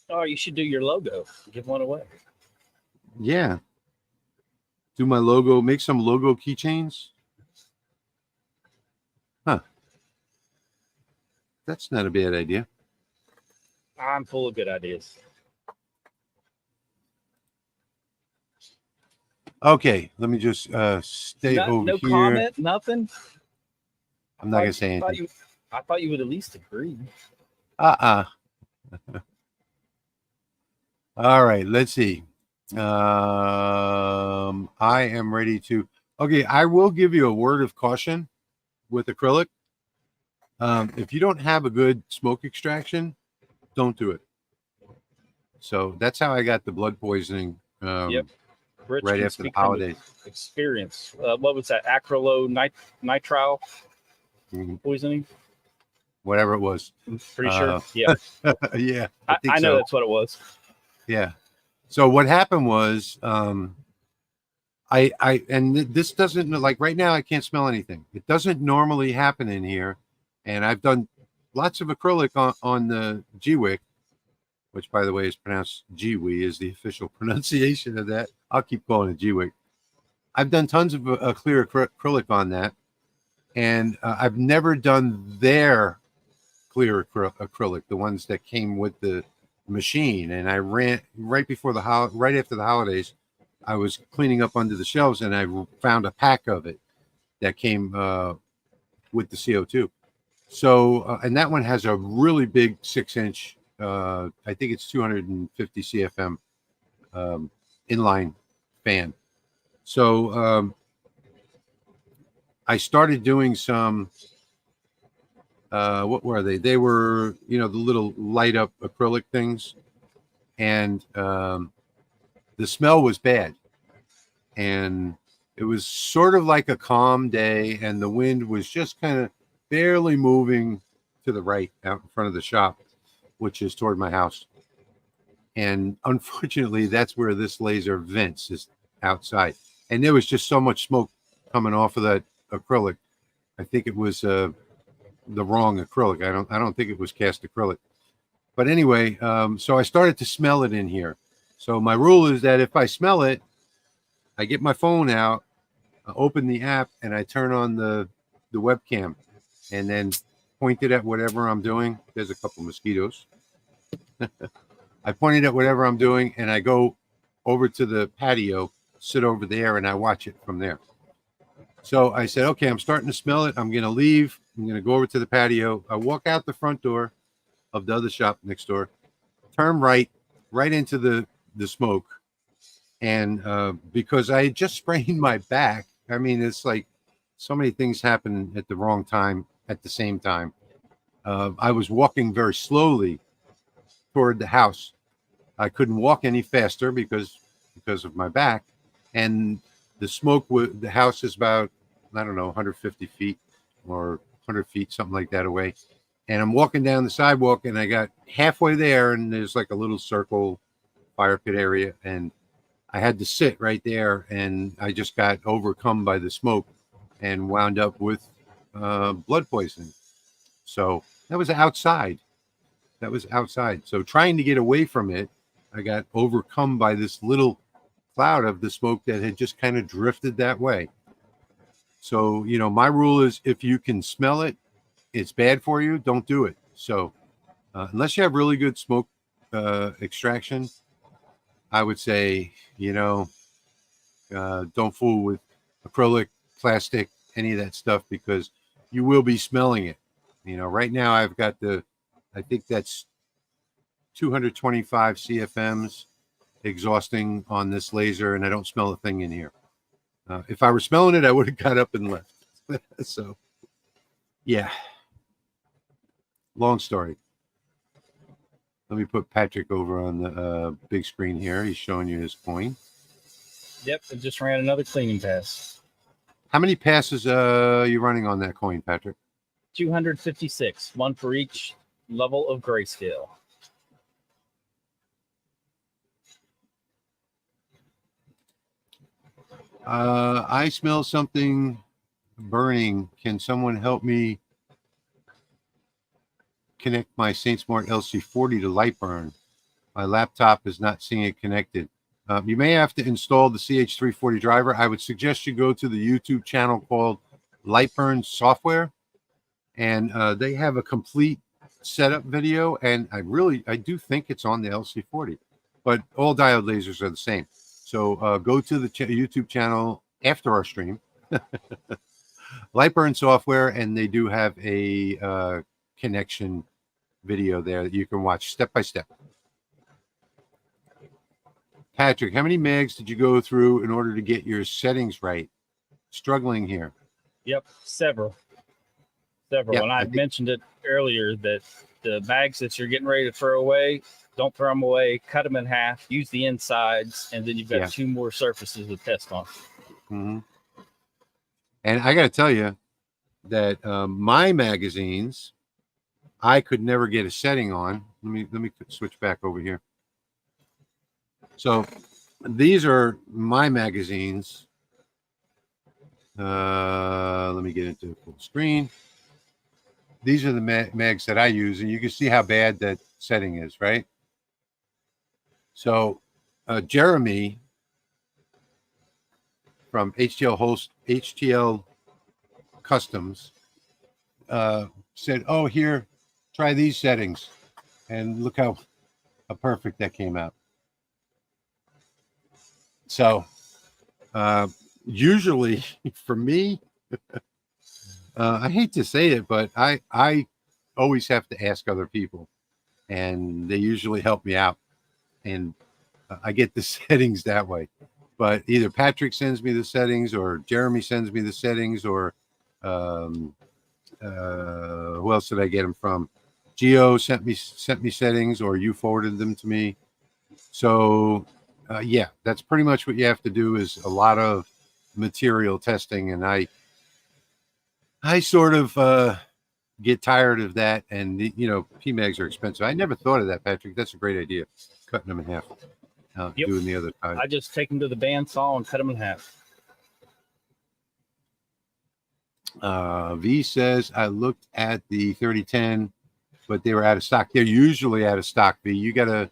Oh, you should do your logo. Give one away. Yeah. Do my logo, make some logo keychains. Huh. That's not a bad idea. I'm full of good ideas. Okay, let me just stay over no here. Comment, nothing. I'm not going to say anything. I thought you would at least agree. All right, let's see. I am ready to. Okay, I will give you a word of caution with acrylic. If you don't have a good smoke extraction, don't do it. So that's how I got the blood poisoning. Yep. Rich Right after the holidays. Experience. What was that? Acrylonitrile poisoning? Whatever it was. Pretty sure. Yeah. Yeah. I know that's what it was. Yeah. So what happened was, and this doesn't, like right now, I can't smell anything. It doesn't normally happen in here. And I've done lots of acrylic on the G-Wick, which, by the way, is pronounced G-Wee, is the official pronunciation of that. I'll keep calling it G-Wick. I've done tons of clear acrylic on that. And I've never done their clear acrylic, the ones that came with the machine. And I ran right after the holidays. I was cleaning up under the shelves, and I found a pack of it that came with the CO2. So, and that one has a really big 6-inch. I think it's 250 CFM inline fan. So I started doing some. What were they? They were, the little light up acrylic things, and the smell was bad. And it was sort of like a calm day, and the wind was just kind of barely moving to the right out in front of the shop, which is toward my house. And unfortunately, that's where this laser vents, is outside. And there was just so much smoke coming off of that acrylic. I think it was the wrong acrylic. I don't think it was cast acrylic. But anyway, so I started to smell it in here. So my rule is that if I smell it, I get my phone out, I open the app, and I turn on the webcam, and then point it at whatever I'm doing. There's a couple mosquitoes. I point it at whatever I'm doing, and I go over to the patio, sit over there, and I watch it from there. So I said, okay, I'm starting to smell it. I'm going to leave. I'm going to go over to the patio. I walk out the front door of the other shop next door, turn right into the smoke. And because I had just sprained my back, I mean, it's like so many things happen at the wrong time at the same time. I was walking very slowly toward the house. I couldn't walk any faster because of my back. And the smoke, the house is about, I don't know, 150 feet or 100 feet, something like that away. And I'm walking down the sidewalk, and I got halfway there, and there's like a little circle fire pit area. And I had to sit right there, and I just got overcome by the smoke and wound up with blood poisoning. So that was outside. So trying to get away from it, I got overcome by this little cloud of the smoke that had just kind of drifted that way. So, my rule is if you can smell it, it's bad for you, don't do it. So Unless you have really good smoke extraction, I would say, don't fool with acrylic, plastic, any of that stuff, because you will be smelling it. Right now I've got I think that's 225 CFMs exhausting on this laser, and I don't smell a thing in here. If I were smelling it, I would have got up and left. So, yeah. Long story. Let me put Patrick over on the big screen here. He's showing you his coin. Yep, I just ran another cleaning pass. How many passes are you running on that coin, Patrick? 256, one for each level of grayscale. I smell something burning. Can someone help me connect my Saint Smart LC40 to LightBurn? My laptop is not seeing it connected. You may have to install the CH340 driver. I would suggest you go to the YouTube channel called LightBurn Software, and they have a complete setup video, and I do think it's on the LC40, but all diode lasers are the same. So go to the YouTube channel after our stream, LightBurn Software, and they do have a connection video there that you can watch step by step. Patrick, how many mags did you go through in order to get your settings right? Struggling here. Yep, several. Yep, and I mentioned it earlier that the bags that you're getting ready to throw away, don't throw them away. Cut them in half. Use the insides, and then you've got 2 more surfaces to test on. Mm-hmm. And I got to tell you that my magazines, I could never get a setting on. Let me switch back over here. So these are my magazines. Let me get into full screen. These are the mags that I use, and you can see how bad that setting is, right? So Jeremy from HTL Customs said, "Oh, here, try these settings," and look how perfect that came out. So usually for me, I hate to say it, but I always have to ask other people, and they usually help me out, and I get the settings that way. But either Patrick sends me the settings, or Jeremy sends me the settings, or who else did I get them from? Geo sent me settings, or you forwarded them to me. So yeah, that's pretty much what you have to do, is a lot of material testing, and I sort of get tired of that. And PMAGs are expensive. I never thought of that, Patrick. That's a great idea, cutting them in half. Doing the other side. I just take them to the bandsaw and cut them in half. V says, I looked at the 3010, but they were out of stock. They're usually out of stock, V. You gotta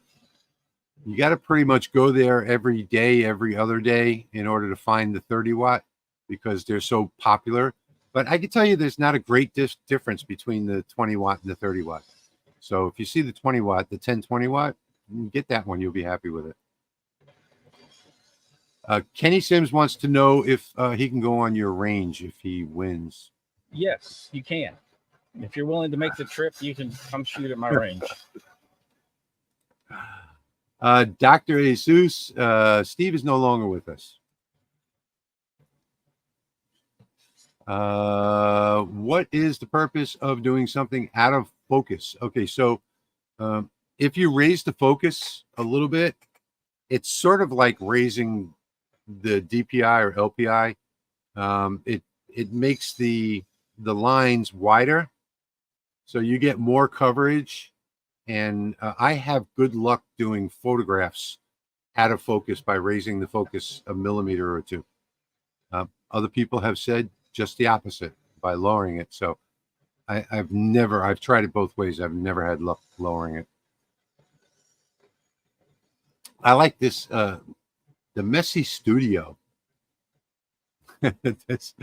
pretty much go there every day, every other day, in order to find the 30 watt, because they're so popular. But I can tell you there's not a great difference between the 20 watt and the 30 watt. So if you see the 20 watt, the 1020 watt, get that one. You'll be happy with it. Kenny Sims wants to know if he can go on your range if he wins. Yes, you can. If you're willing to make the trip, you can come shoot at my range. Dr. Jesus, Steve is no longer with us. What is the purpose of doing something out of focus? Okay, so if you raise the focus a little bit, it's sort of like raising the DPI or LPI. It makes the lines wider, so you get more coverage. And I have good luck doing photographs out of focus by raising the focus a millimeter or two. Other people have said just the opposite, by lowering it. So I've tried it both ways. I've never had luck lowering it. I like this, the Messy Studio. That's,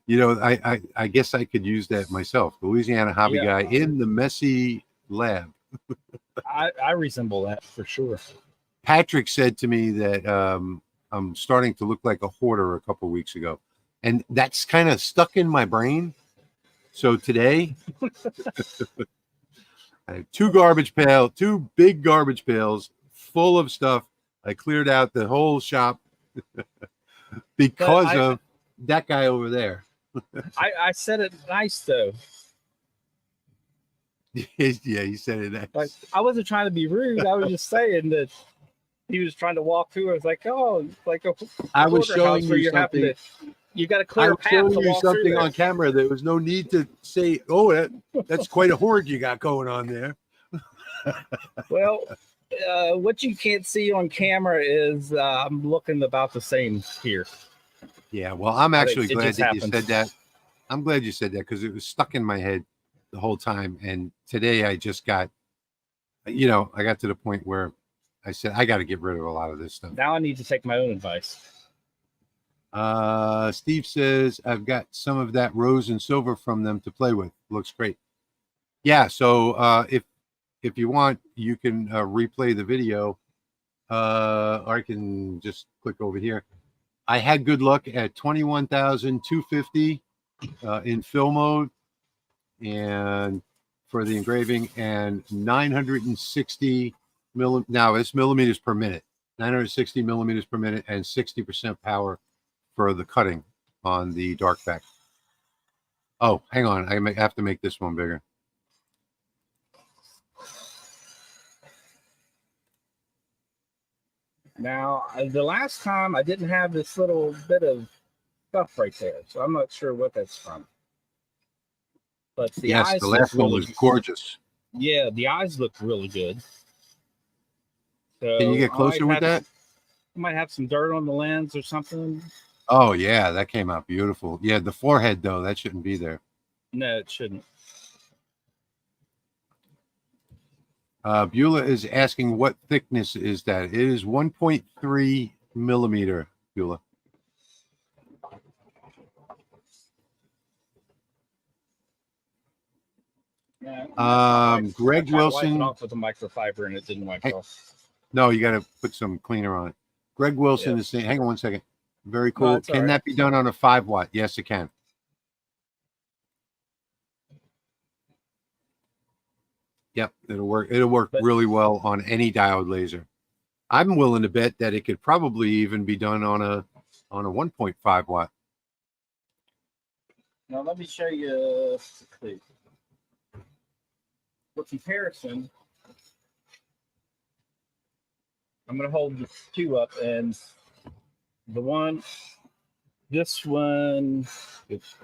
I guess I could use that myself. Louisiana Hobby Guy in the Messy Lab. I resemble that for sure. Patrick said to me that I'm starting to look like a hoarder a couple weeks ago, and that's kind of stuck in my brain. So today, I had two big garbage pails full of stuff. I cleared out the whole shop because of that guy over there. I said it nice though. Yeah, you said it nice. Like, I wasn't trying to be rude. I was just saying that he was trying to walk through. I was like, oh, like I was showing you something. You got to clear a path to walk through. I was showing you something on camera. There was no need to say, oh, that's quite a hoard you got going on there. Well, what you can't see on camera is I'm looking about the same here. Yeah, well, I'm actually glad that you said that. I'm glad you said that because it was stuck in my head the whole time. And today I just got, I got to the point where I said, I got to get rid of a lot of this stuff. Now I need to take my own advice. Steve says, I've got some of that rose and silver from them to play with. Looks great. Yeah, so if you want, you can replay the video. Or I can just click over here. I had good luck at 21,250 in fill mode and for the engraving, and 960 now it's millimeters per minute, 960 millimeters per minute, and 60% power for the cutting on the dark back. Oh, hang on, I have to make this one bigger. Now, the last time I didn't have this little bit of stuff right there, so I'm not sure what that's from. But the eyes, the last one was gorgeous. Yeah, the eyes look really good. So can you get closer with that? I might have some dirt on the lens or something. Oh yeah, that came out beautiful. Yeah, the forehead though, that shouldn't be there. No, it shouldn't. Beulah is asking what thickness is that? It is 1.3 millimeter, Beulah. Greg Wilson. Wipe it off with a microfiber and it didn't wipe off. No, you got to put some cleaner on it. Greg Wilson is saying, hang on one second. Very cool. No, can that be done on a 5-watt? Yes, it can. Yep, it'll work. It'll work really well on any diode laser. I'm willing to bet that it could probably even be done on a 1.5 watt. Now let me show you for comparison. I'm going to hold the two up, and this one is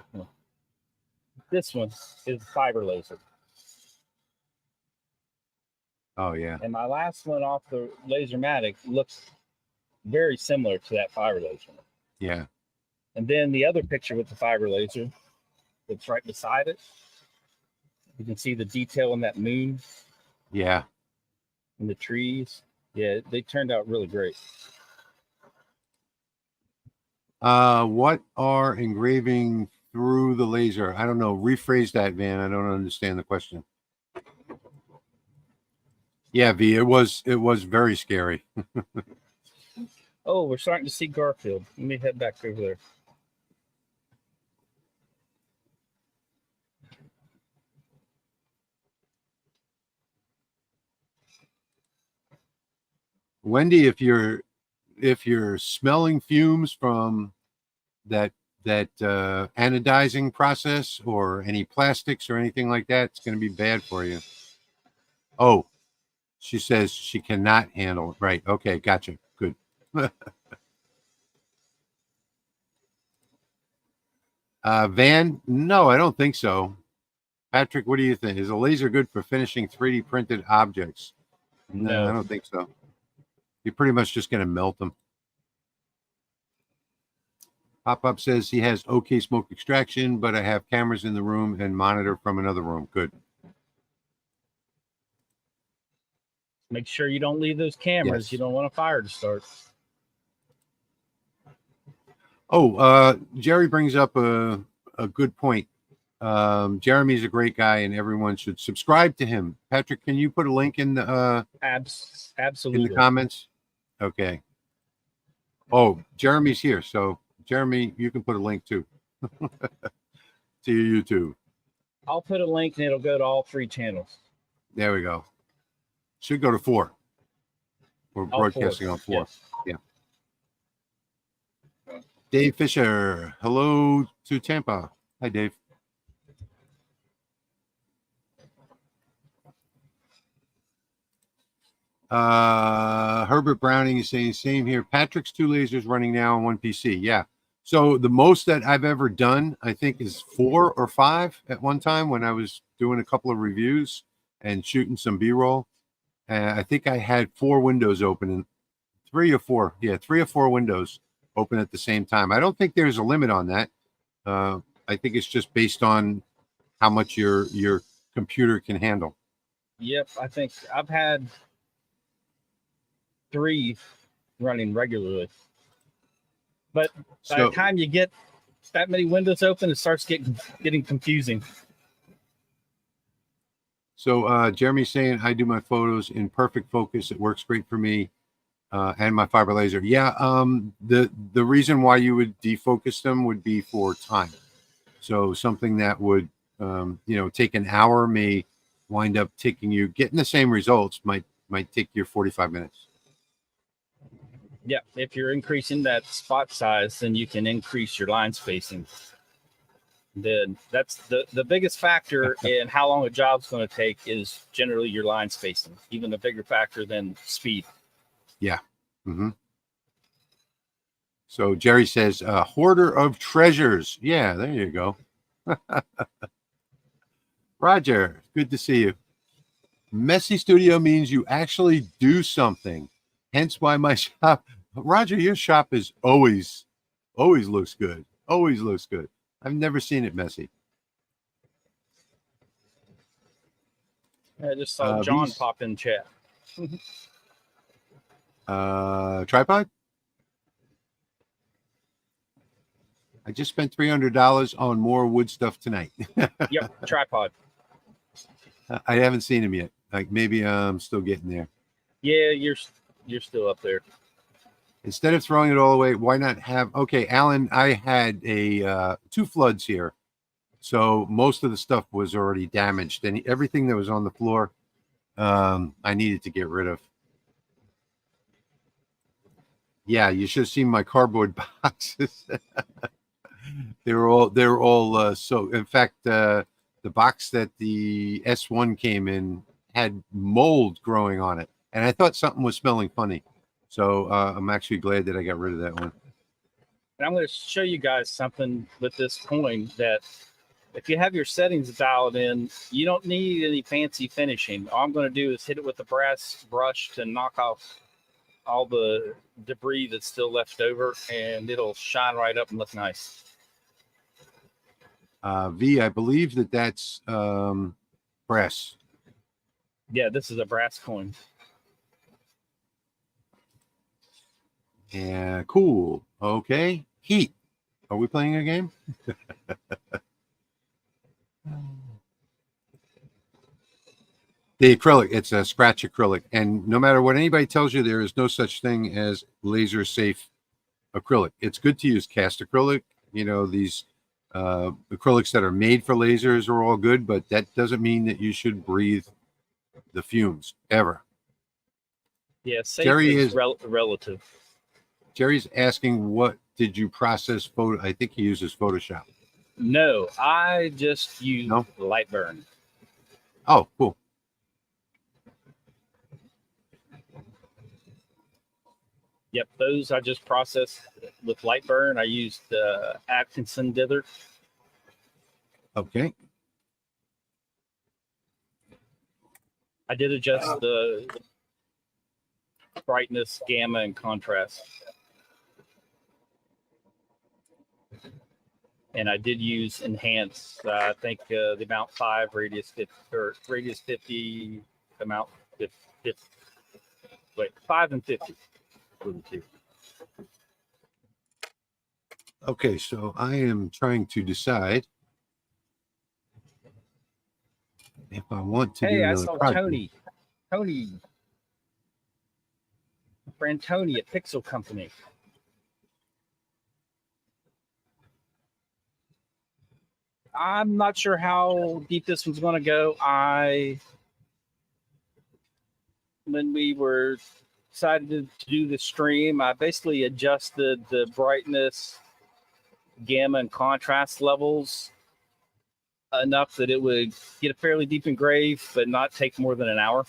fiber laser. Oh yeah. And my last one off the Lasermatic looks very similar to that fiber laser. Yeah. And then the other picture with the fiber laser that's right beside it, you can see the detail in that moon. Yeah. And the trees. Yeah, they turned out really great. What are engraving through the laser? I don't know. Rephrase that, Van. I don't understand the question. Yeah, V, it was very scary. Oh, we're starting to see Garfield. Let me head back over there. Wendy, if you're smelling fumes from that anodizing process or any plastics or anything like that, it's going to be bad for you. Oh, she says she cannot handle it. Right. Okay. Gotcha. Good. Van, no, I don't think so. Patrick, what do you think? Is a laser good for finishing 3D printed objects? No, I don't think so. You're pretty much just going to melt them. Pop-Up says he has okay smoke extraction, but I have cameras in the room and monitor from another room. Good. Make sure you don't leave those cameras. Yes. You don't want a fire to start. Oh, Jerry brings up a good point. Jeremy's a great guy, and everyone should subscribe to him. Patrick, can you put a link in the absolutely in the comments? Okay. Oh, Jeremy's here, so Jeremy, you can put a link too to your YouTube. I'll put a link, and it'll go to all 3 channels. There we go. Should go to 4. We're broadcasting on 4. Yes. Yeah. Dave Fisher, hello to Tampa. Hi, Dave. Herbert Browning is saying same here. Patrick's 2 lasers running now on 1 PC. Yeah. So the most that I've ever done, I think, is 4 or 5 at one time when I was doing a couple of reviews and shooting some B-roll. I think I had 4 windows open, and 3 or 4. Yeah, 3 or 4 windows open at the same time. I don't think there's a limit on that. I think it's just based on how much your computer can handle. Yep, I think I've had 3 running regularly. But by the time you get that many windows open, it starts getting confusing. So Jeremy's saying, I do my photos in perfect focus. It works great for me and my fiber laser. Yeah, the reason why you would defocus them would be for time. So something that would, take an hour may wind up getting the same results might take you 45 minutes. Yeah, if you're increasing that spot size, then you can increase your line spacing. Then that's the biggest factor in how long a job's going to take is generally your line spacing, even a bigger factor than speed. Yeah. Mm-hmm. So Jerry says, hoarder of treasures. Yeah, there you go. Roger, good to see you. Messy studio means you actually do something. Hence why my shop, Roger, your shop is always looks good. Always looks good. I've never seen it messy. I just saw John pop in chat. Tripod? I just spent $300 on more wood stuff tonight. Yep, tripod. I haven't seen him yet. Like maybe I'm still getting there. Yeah, you're still up there. Instead of throwing it all away, why not have? Okay, Alan, I had 2 floods here, so most of the stuff was already damaged, and everything that was on the floor, I needed to get rid of. Yeah, you should have seen my cardboard boxes. They were all so. In fact, the box that the S1 came in had mold growing on it, and I thought something was smelling funny. So I'm actually glad that I got rid of that one. And I'm going to show you guys something with this coin that if you have your settings dialed in, you don't need any fancy finishing. All I'm going to do is hit it with a brass brush to knock off all the debris that's still left over, and it'll shine right up and look nice. V, I believe that's brass. Yeah, this is a brass coin. Yeah, cool. Okay. Heat. Are we playing a game? The acrylic, it's a scratch acrylic. And no matter what anybody tells you, there is no such thing as laser safe acrylic. It's good to use cast acrylic. These acrylics that are made for lasers are all good, but that doesn't mean that you should breathe the fumes ever. Yeah, safe Jerry is relative. Jerry's asking, what did you process photo? I think he uses Photoshop. No, I just use LightBurn. Oh, cool. Yep, those I just processed with LightBurn. I used Atkinson dither. Okay. I did adjust the brightness, gamma, and contrast. And I did use enhance. I think the amount 5, radius 50, or radius 50, amount 50. Wait, 5 and 50 were the 2. Okay, so I am trying to decide if I want to do Hey, I another saw project. Tony, my friend Tony at Pixel Company. I'm not sure how deep this one's going to go. When we were decided to do the stream, I basically adjusted the brightness, gamma, and contrast levels enough that it would get a fairly deep engrave, but not take more than an hour.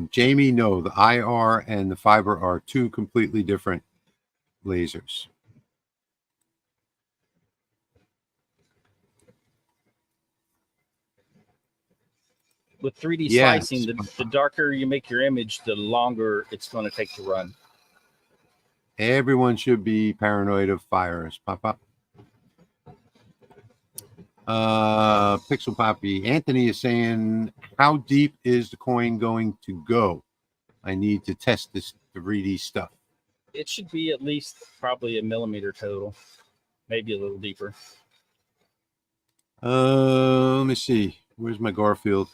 Jamie, no, the IR and the fiber are two completely different lasers. With 3D Yes. slicing, the darker you make your image, the longer it's going to take to run. Everyone should be paranoid of fires. Pop up. Pixel Poppy. Anthony is saying, how deep is the coin going to go? I need to test this 3D stuff. It should be at least probably a millimeter total, maybe a little deeper. Let me see. Where's my Garfield?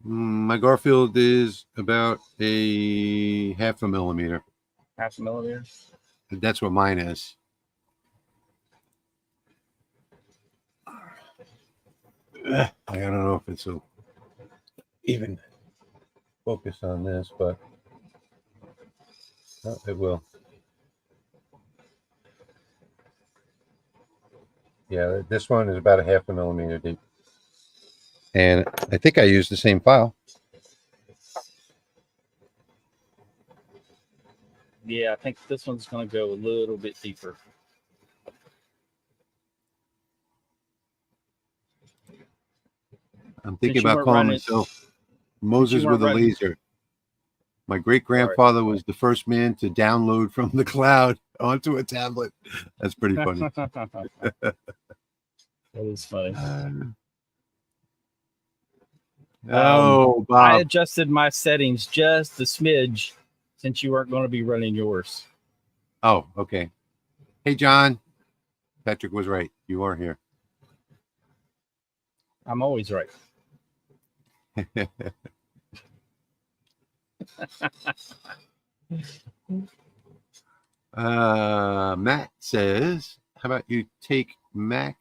My Garfield is about a half a millimeter. Half a millimeter? That's what mine is. I don't know if it's a even focus on this, but it will. Yeah, this one is about a half a millimeter deep. And I think I used the same file. Yeah, I think this one's going to go a little bit deeper. I'm thinking about calling myself Moses with a laser. My great-grandfather was the first man to download from the cloud onto a tablet. That's pretty funny. That is funny. Bob. I adjusted my settings just a smidge since you weren't going to be running yours. Oh, okay. Hey, John. Patrick was right. You are here. I'm always right. Matt says, how about you take Mac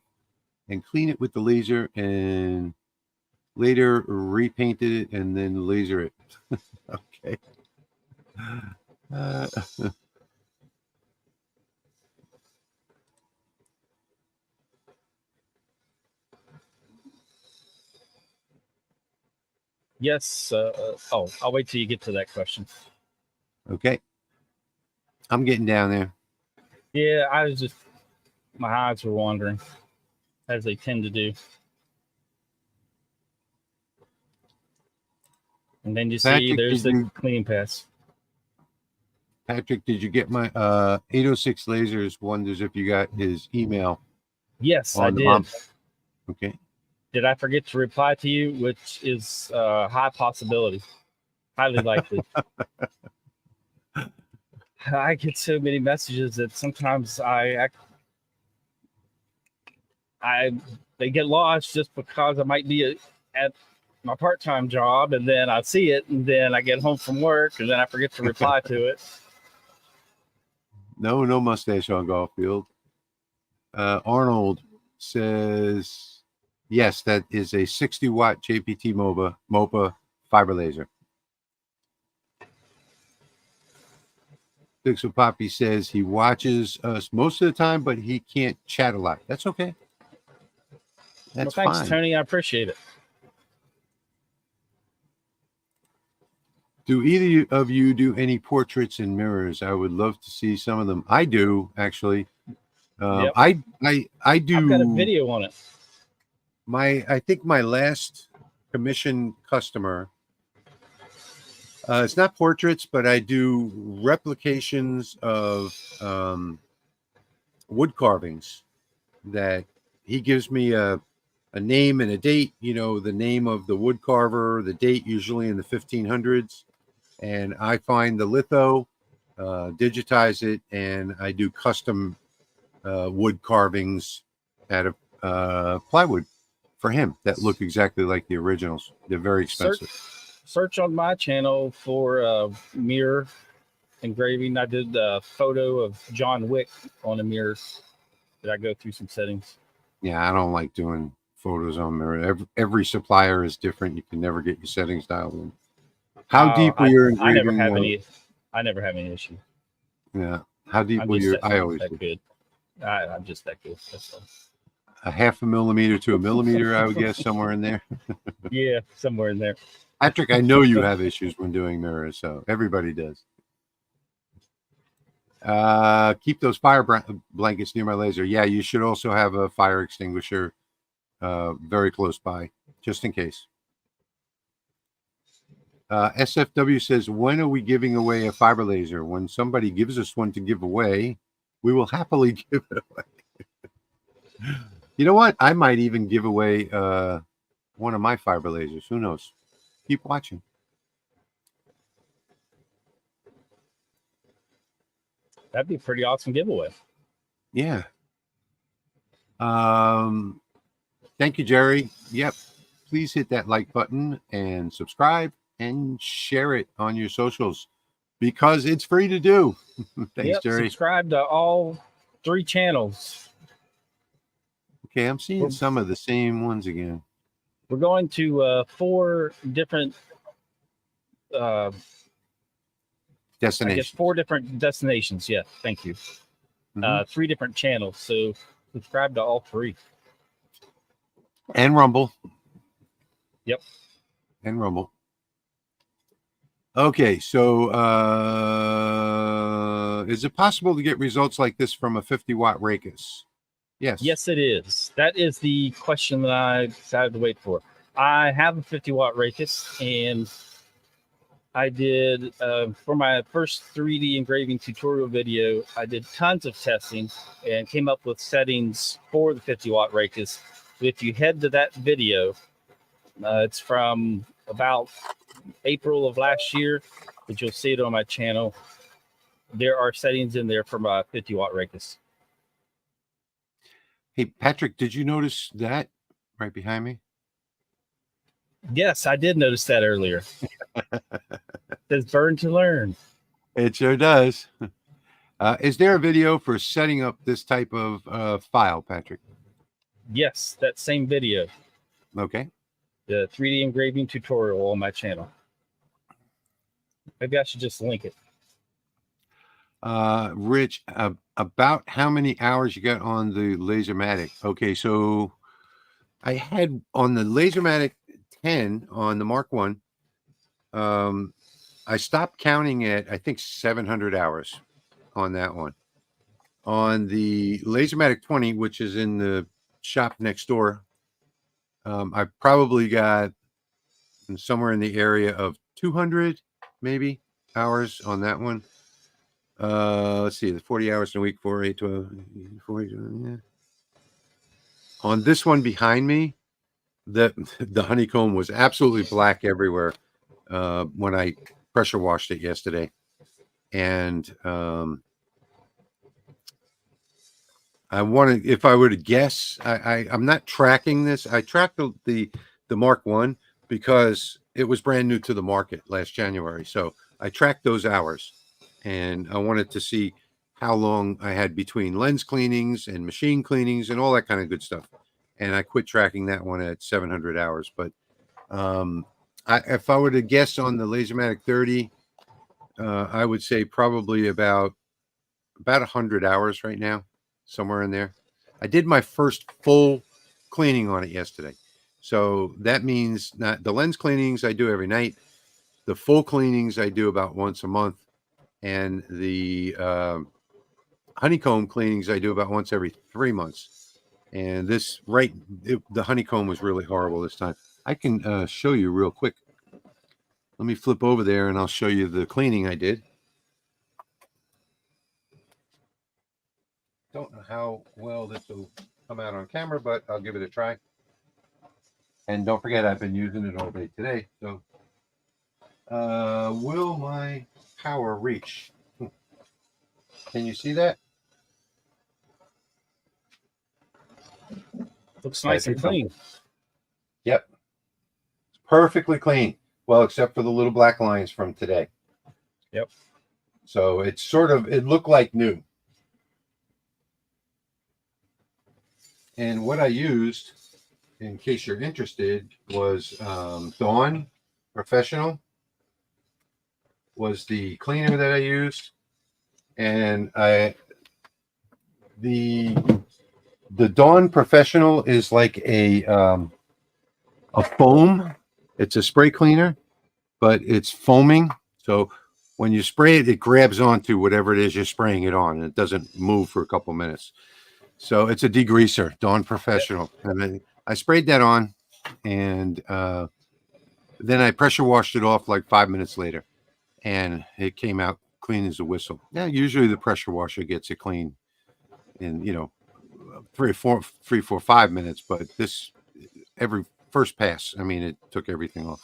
and clean it with the laser and later repaint it and then laser it. Okay. Yes. I'll wait till you get to that question. Okay. I'm getting down there. Yeah, my eyes were wandering, as they tend to do. And then you see there's the cleaning pass. Patrick, did you get my 806 Lasers wonders if you got his email? Yes, I did. Okay. Did I forget to reply to you, which is a high possibility, highly likely. I get so many messages that sometimes they get lost just because I might be at my part-time job, and then I see it, and then I get home from work, and then I forget to reply to it. No mustache on Garfield. Arnold says, yes, that is a 60-watt JPT MOPA fiber laser. Pixel Poppy says he watches us most of the time, but he can't chat a lot. That's okay. That's thanks, fine. Tony. I appreciate it. Do either of you do any portraits in mirrors? I would love to see some of them. I do, actually. Yep. I do. I've got a video on it. I think my last commission customer, it's not portraits, but I do replications of wood carvings that he gives me a name and a date, the name of the wood carver, the date usually in the 1500s. And I find the litho, digitize it, and I do custom wood carvings out of plywood for him that look exactly like the originals. They're very expensive. Search on my channel for mirror engraving. I did a photo of John Wick on a mirror. Did I go through some settings? Yeah, I don't like doing photos on mirror. Every supplier is different. You can never get your settings dialed in. How deep will your engraving? I never have any issue. Yeah. How deep will your? I always that good. I'm just that good. That's all. A 0.5 millimeter to a millimeter, I would guess, somewhere in there. Yeah, somewhere in there. Patrick, I know you have issues when doing mirrors, so everybody does. Keep those fire blankets near my laser. Yeah, you should also have a fire extinguisher very close by, just in case. SFW says, when are we giving away a fiber laser? When somebody gives us one to give away, we will happily give it away. You know what? I might even give away one of my fiber lasers. Who knows? Keep watching. That'd be a pretty awesome giveaway. Yeah. Thank you, Jerry. Yep. Please hit that like button and subscribe and share it on your socials because it's free to do. Thanks, Jerry. Subscribe to all 3 channels. Okay, I'm seeing some of the same ones again. We're going to 4 different destinations. I guess 4 different destinations. Yeah, thank you. 3 different channels. So subscribe to all 3. And Rumble. Yep. And Rumble. Okay, so is it possible to get results like this from a 50-watt Racus? Yes. Yes, it is. That is the question that I decided to wait for. I have a 50-watt Racus, and I did, for my first 3D engraving tutorial video, I did tons of testing and came up with settings for the 50-watt Racus. If you head to that video, it's from about April of last year, but you'll see it on my channel. There are settings in there for my 50-watt Racus. Hey, Patrick, did you notice that right behind me? Yes, I did notice that earlier. It says burn to learn. It sure does. Is there a video for setting up this type of file, Patrick? Yes, that same video. Okay. The 3D engraving tutorial on my channel. Maybe I should just link it. Rich, about how many hours you got on the Lasermatic? Okay, so I had on the Lasermatic 10 on the Mark 1. I stopped counting at I think 700 hours on that one. On the Lasermatic 20, which is in the shop next door, I probably got somewhere in the area of 200 maybe hours on that one. Let's see, the 40 hours in a week, 4, 8, 12, 40, yeah. On this one behind me, the honeycomb was absolutely black everywhere when I pressure washed it yesterday. And I wanted, if I were to guess, I'm not tracking this. I tracked the Mark 1 because it was brand new to the market last January. So I tracked those hours. And I wanted to see how long I had between lens cleanings and machine cleanings and all that kind of good stuff. And I quit tracking that one at 700 hours. But if I were to guess on the Lasermatic 30, I would say probably about 100 hours right now, somewhere in there. I did my first full cleaning on it yesterday. So that means not the lens cleanings I do every night. The full cleanings I do about once a month. And the honeycomb cleanings I do about once every 3 months. And this the honeycomb was really horrible this time. I can show you real quick. Let me flip over there and I'll show you the cleaning I did. Don't know how well this will come out on camera, but I'll give it a try. And don't forget, I've been using it all day today. So will my power reach? Can you see that? Looks nice and clean. Yep. It's perfectly clean. Well, except for the little black lines from today. Yep. So it's sort of, it looked like new. And what I used, in case you're interested, was Dawn Professional was the cleaner that I used. And the Dawn Professional is like a foam. It's a spray cleaner, but it's foaming. So when you spray it, it grabs onto whatever it is you're spraying it on, and it doesn't move for a couple minutes. So it's a degreaser, Dawn Professional. And then I sprayed that on, and then I pressure washed it off like 5 minutes later, and it came out clean as a whistle. Yeah, usually the pressure washer gets it clean in 3, 4, 5 minutes, but this every first pass, I mean, it took everything off.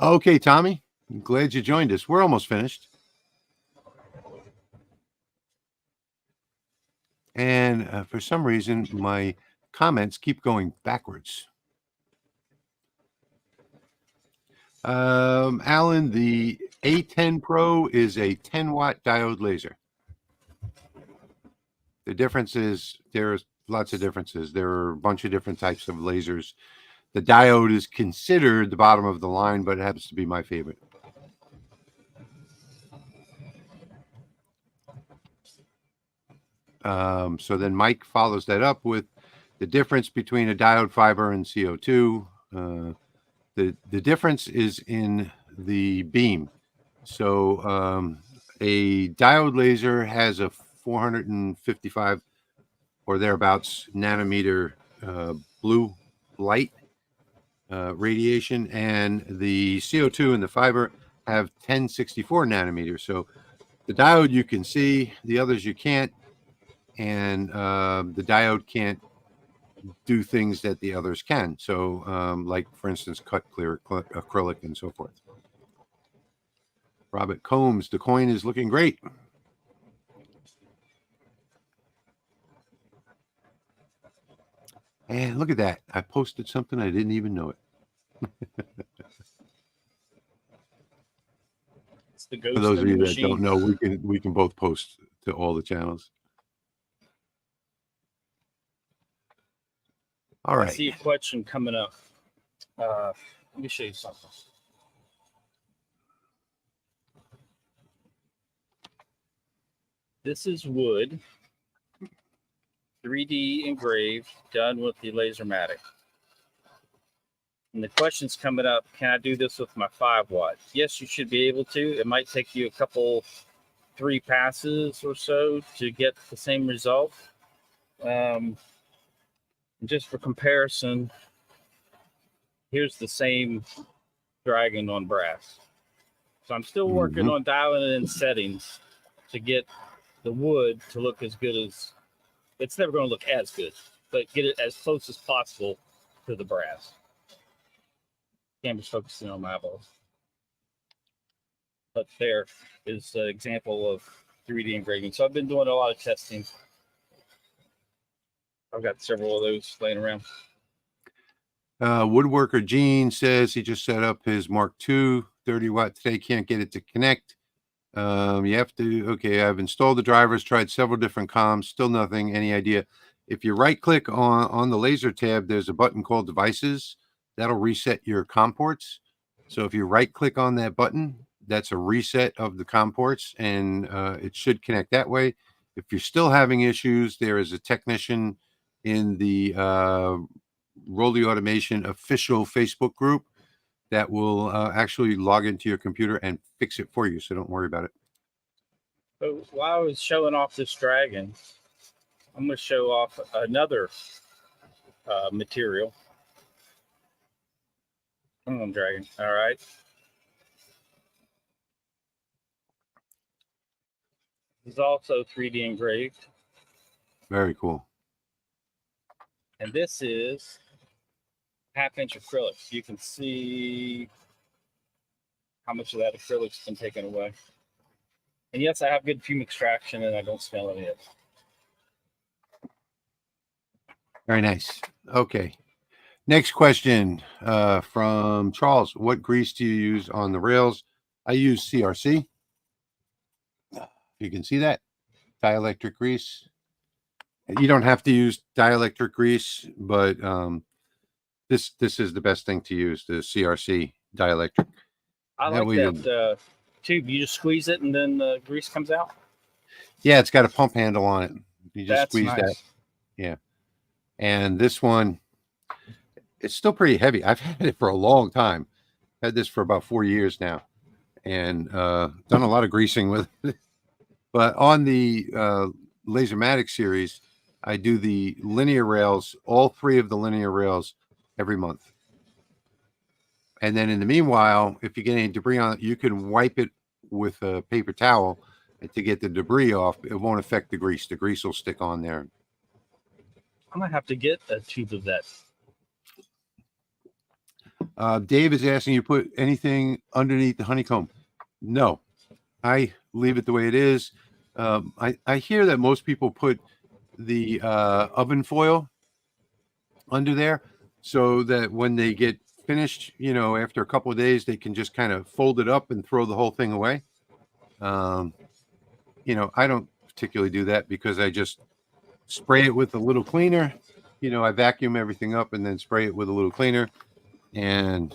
Okay, Tommy, I'm glad you joined us. We're almost finished. And for some reason, my comments keep going backwards. Alan, the A10 Pro is a 10-watt diode laser. The difference is there's lots of differences. There are a bunch of different types of lasers. The diode is considered the bottom of the line, but it happens to be my favorite. So then Mike follows that up with the difference between a diode fiber and CO2. The difference is in the beam. So a diode laser has a 455 or thereabouts nanometer blue light radiation, and the CO2 and the fiber have 1064 nanometers. So the diode you can see, the others you can't, and the diode can't do things that the others can. So like, for instance, cut clear acrylic and so forth. Robert Combs, the coin is looking great. And look at that. I posted something. I didn't even know it. It's the ghost For those in of the you that machine. don't know, we can both post to all the channels. All right. I see a question coming up. Let me show you something. This is wood, 3D engraved, done with the Lasermatic. And the question's coming up, can I do this with my 5-watt? Yes, you should be able to. It might take you a couple, 3 passes or so to get the same result. Just for comparison, here's the same dragon on brass. So I'm still working on dialing in settings to get the wood to look as good as, it's never going to look as good, but get it as close as possible to the brass. Camera's focusing on my eyeballs. But there is an example of 3D engraving. So I've been doing a lot of testing. I've got several of those laying around. Woodworker Gene says he just set up his Mark II 30-watt today. Can't get it to connect. You have to, okay, I've installed the drivers, tried several different comms, still nothing. Any idea? If you right click on the laser tab, there's a button called devices. That'll reset your COM ports. So if you right click on that button, that's a reset of the COM ports, and it should connect that way. If you're still having issues, there is a technician in the Rolly Automation official Facebook group that will actually log into your computer and fix it for you. So don't worry about it. So while I was showing off this dragon, I'm going to show off another material. Come on, dragon. All right. It's also 3D engraved. Very cool. And this is 1/2-inch acrylic. You can see how much of that acrylic's been taken away. And yes, I have good fume extraction, and I don't smell any of it. Very nice. Okay. Next question from Charles. What grease do you use on the rails? I use CRC. You can see that. Dielectric grease. You don't have to use dielectric grease, but this is the best thing to use, the CRC dielectric. I like that tube. You just squeeze it and then the grease comes out? Yeah, it's got a pump handle on it. You just squeeze nice. that. Yeah. And this one, it's still pretty heavy. I've had it for a long time. Had this for about 4 years now, and done a lot of greasing with it. But on the Lasermatic series, I do the linear rails, all 3 of the linear rails every month. And then in the meanwhile, if you get any debris on it, you can wipe it with a paper towel to get the debris off. It won't affect the grease. The grease will stick on there. I might have to get a tube of that. Dave is asking, you put anything underneath the honeycomb? No, I leave it the way it is. I hear that most people put the oven foil under there so that when they get finished, you know, after a couple of days, they can just kind of fold it up and throw the whole thing away. You know, I don't particularly do that because I just spray it with a little cleaner. You know, I vacuum everything up and then spray it with a little cleaner, and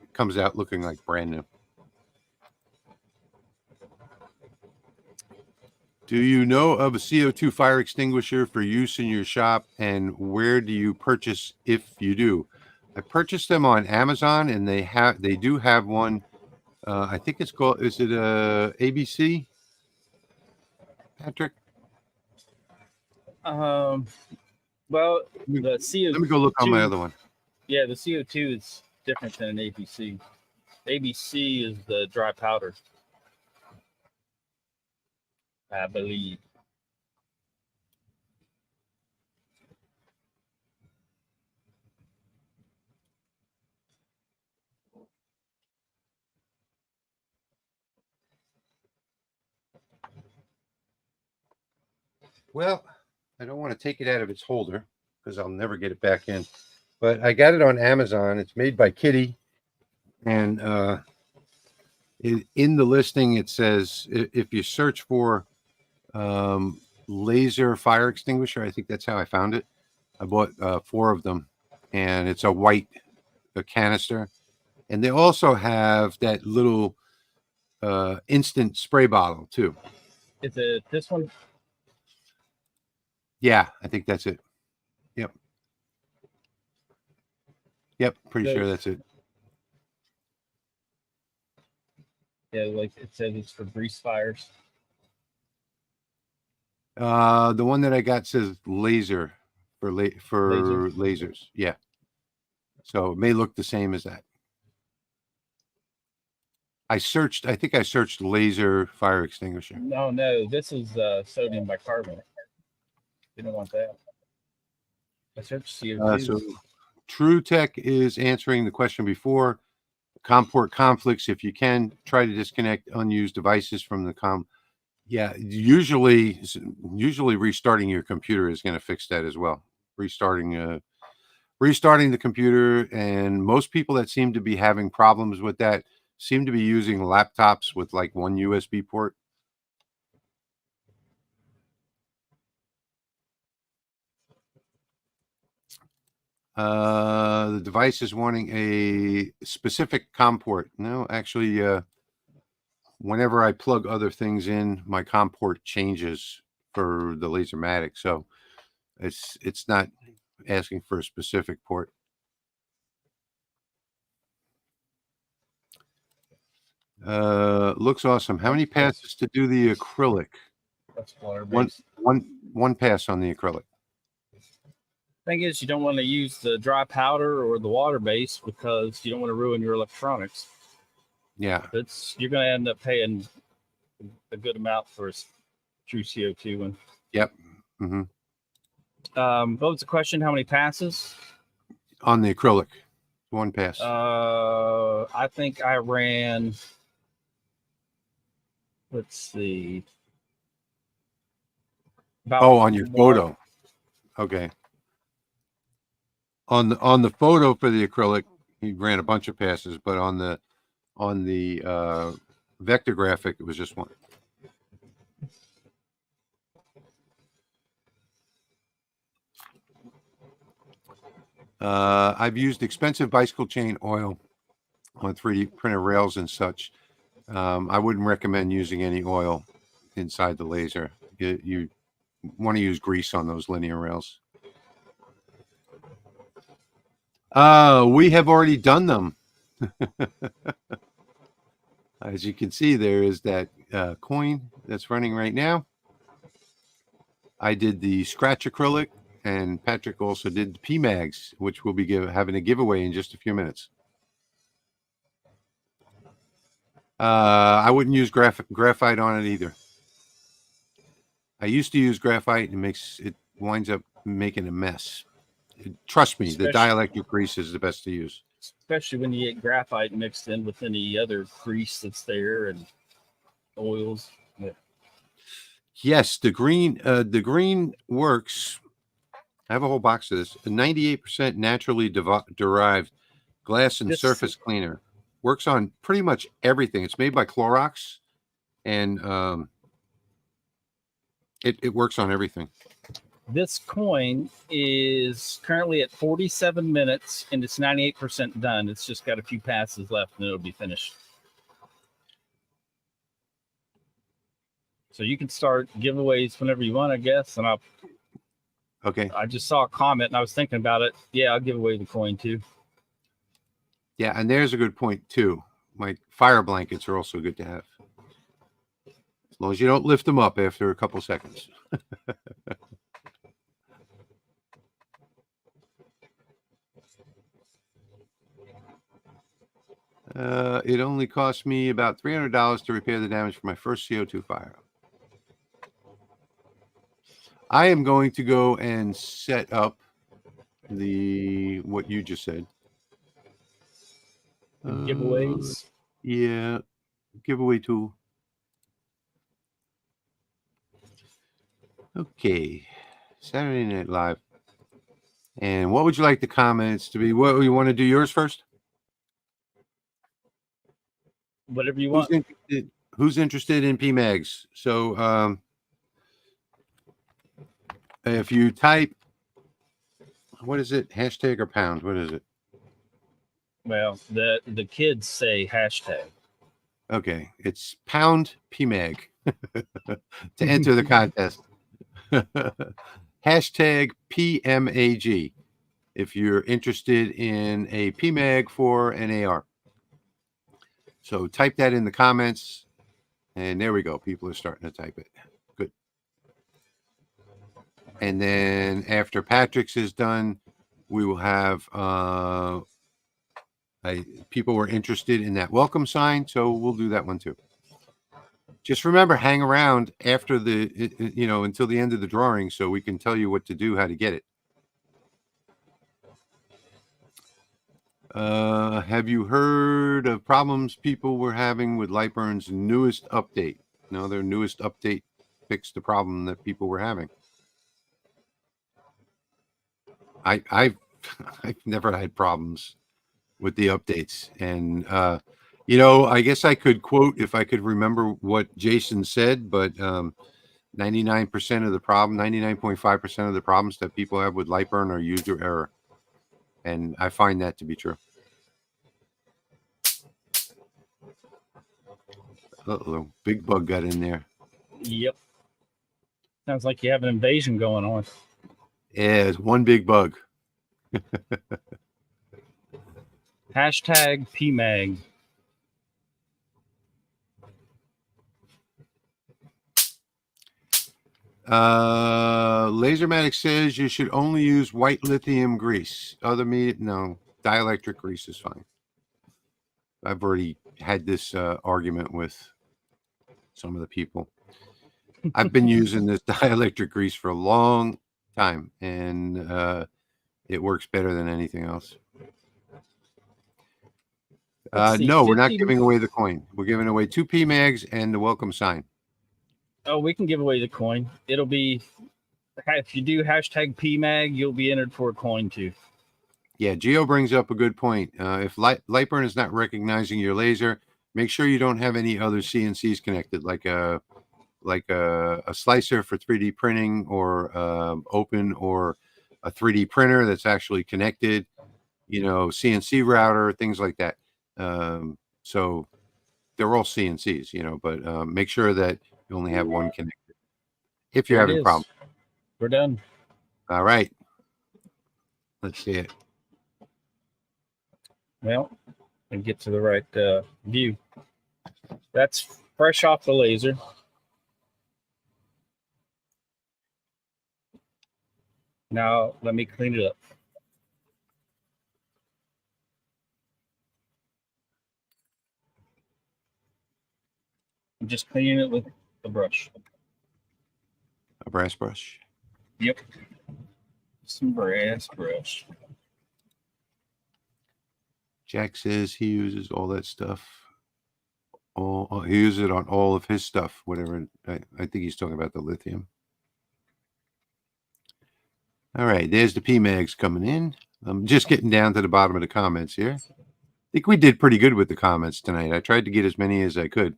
it comes out looking like brand new. Do you know of a CO2 fire extinguisher for use in your shop, and where do you purchase if you do? I purchased them on Amazon, and they do have one. I think it's called, is it ABC, Patrick? Well, the CO2. Let me go look on my other one. Yeah, the CO2 is different than an ABC. ABC is the dry powder, I believe. Well, I don't want to take it out of its holder because I'll never get it back in. But I got it on Amazon. It's made by Kitty. And in the listing, it says if you search for laser fire extinguisher, I think that's how I found it. I bought 4 of them. And it's a white canister. And they also have that little instant spray bottle, too. Is it this one? Yeah, I think that's it. Yep, pretty sure that's it. Yeah, like it says it's for grease fires. The one that I got says laser for lasers. Yeah. So it may look the same as that. I think I searched laser fire extinguisher. No, this is sodium bicarbonate. You don't want that. I searched CO2. So True Tech is answering the question before. COM port conflicts. If you can, try to disconnect unused devices from the COM. Yeah, usually restarting your computer is going to fix that as well. Restarting the computer, and most people that seem to be having problems with that seem to be using laptops with like one USB port. The device is wanting a specific COM port. No, actually, whenever I plug other things in, my COM port changes for the Lasermatic. So it's not asking for a specific port. Looks awesome. How many passes to do the acrylic? That's water One pass on the acrylic. Thing is, you don't want to use the dry powder or the water base because you don't want to ruin your electronics. Yeah, You're going to end up paying a good amount for a true CO2 one. Yep. Mm-hmm. What was the question? How many passes on the acrylic? One pass. I think I ran let's see. On your photo. Okay. On the photo for the acrylic, he ran a bunch of passes, but on the vector graphic, it was just one. I've used expensive bicycle chain oil on 3D printer rails and such. I wouldn't recommend using any oil inside the laser. You want to use grease on those linear rails. We have already done them. As you can see, there is that coin that's running right now. I did the scratch acrylic, and Patrick also did the PMAGs, which we'll be having a giveaway in just a few minutes. I wouldn't use graphite on it either. I used to use graphite, and it winds up making a mess. Trust me, the dielectric grease is the best to use. Especially when you get graphite mixed in with any other grease that's there and oils. Yeah. Yes, the green works. I have a whole box of this. A 98% naturally derived glass and surface cleaner. Works on pretty much everything. It's made by Clorox, and it works on everything. This coin is currently at 47 minutes, and it's 98% done. It's just got a few passes left, and it'll be finished. So you can start giveaways whenever you want, I guess. And I just saw a comment, and I was thinking about it. Yeah, I'll give away the coin too. Yeah, and there's a good point too. My fire blankets are also good to have, as long as you don't lift them up after a couple seconds. It only cost me about $300 to repair the damage for my first CO2 fire. I am going to go and set up what you just said. Giveaways. Yeah, giveaway tool. Okay, Saturday Night Live. And what would you like the comments to be? What you want to do yours first? Whatever you want. Who's interested in PMAGs? So if you type, what is it? Hashtag or pound? What is it? Well, the kids say hashtag. Okay, it's pound PMAG to enter the contest. Hashtag PMAG if you're interested in a PMAG for an AR. So type that in the comments, and there we go. People are starting to type it. Good. And then after Patrick's is done, we will have people were interested in that welcome sign, so we'll do that one too. Just remember, hang around after until the end of the drawing, so we can tell you what to do, how to get it. Have you heard of problems people were having with LightBurn's newest update? No, their newest update fixed the problem that people were having. I've never had problems with the updates, and I guess I could quote if I could remember what Jason said, but 99% of the problem, 99.5% of the problems that people have with LightBurn are user error, and I find that to be true. Uh-oh, big bug got in there. Yep. Sounds like you have an invasion going on. Yeah, it's one big bug. Hashtag PMAG. Lasermatic says you should only use white lithium grease. No, dielectric grease is fine. I've already had this argument with some of the people. I've been using this dielectric grease for a long time, and it works better than anything else. No, we're not 50 giving away the coin. We're giving away 2 PMAGs and the welcome sign. Oh, we can give away the coin. It'll be, if you do hashtag PMAG, you'll be entered for a coin too. Yeah, Gio brings up a good point. If LightBurn is not recognizing your laser, make sure you don't have any other CNCs connected, like a slicer for 3D printing, or open, or a 3D printer that's actually connected. CNC router, things like that. So they're all CNCs, but make sure that you only have one connected if you're having problems. We're done. All right. Let's see it. Well, and get to the right view. That's fresh off the laser. Now let me clean it up. I'm just cleaning it with a brush. A brass brush. Yep. Some brass brush. Jack says he uses all that stuff. He uses it on all of his stuff, whatever. I think he's talking about the lithium. All right, there's the PMAGs coming in. I'm just getting down to the bottom of the comments here. I think we did pretty good with the comments tonight. I tried to get as many as I could.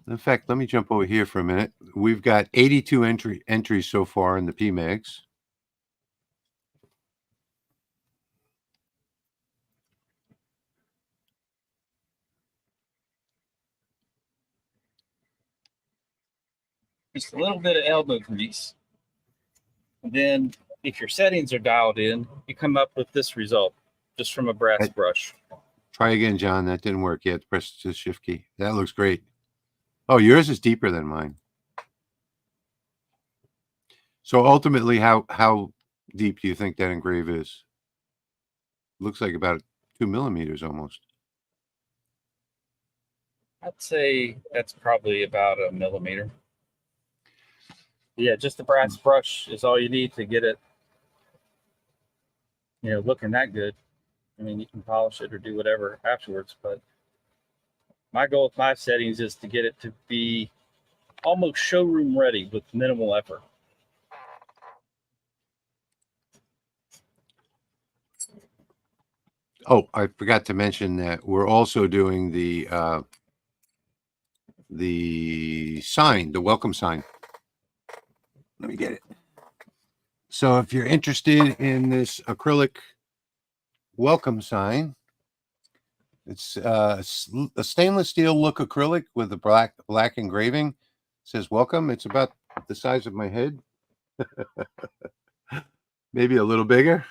In fact, let me jump over here for a minute. We've got 82 entries so far in the PMAGs. Just a little bit of elbow grease. And then if your settings are dialed in, you come up with this result just from a brass brush. Try again, John. That didn't work yet. Press the shift key. That looks great. Oh, yours is deeper than mine. So ultimately, how deep do you think that engrave is? Looks like about 2 millimeters almost. I'd say that's probably about a millimeter. Yeah, just the brass brush is all you need to get it, looking that good. I mean, you can polish it or do whatever afterwards, but my goal with my settings is to get it to be almost showroom ready with minimal effort. Oh, I forgot to mention that we're also doing the sign, the welcome sign. Let me get it. So if you're interested in this acrylic welcome sign, it's a stainless steel look acrylic with a black engraving. It says welcome. It's about the size of my head. Maybe a little bigger.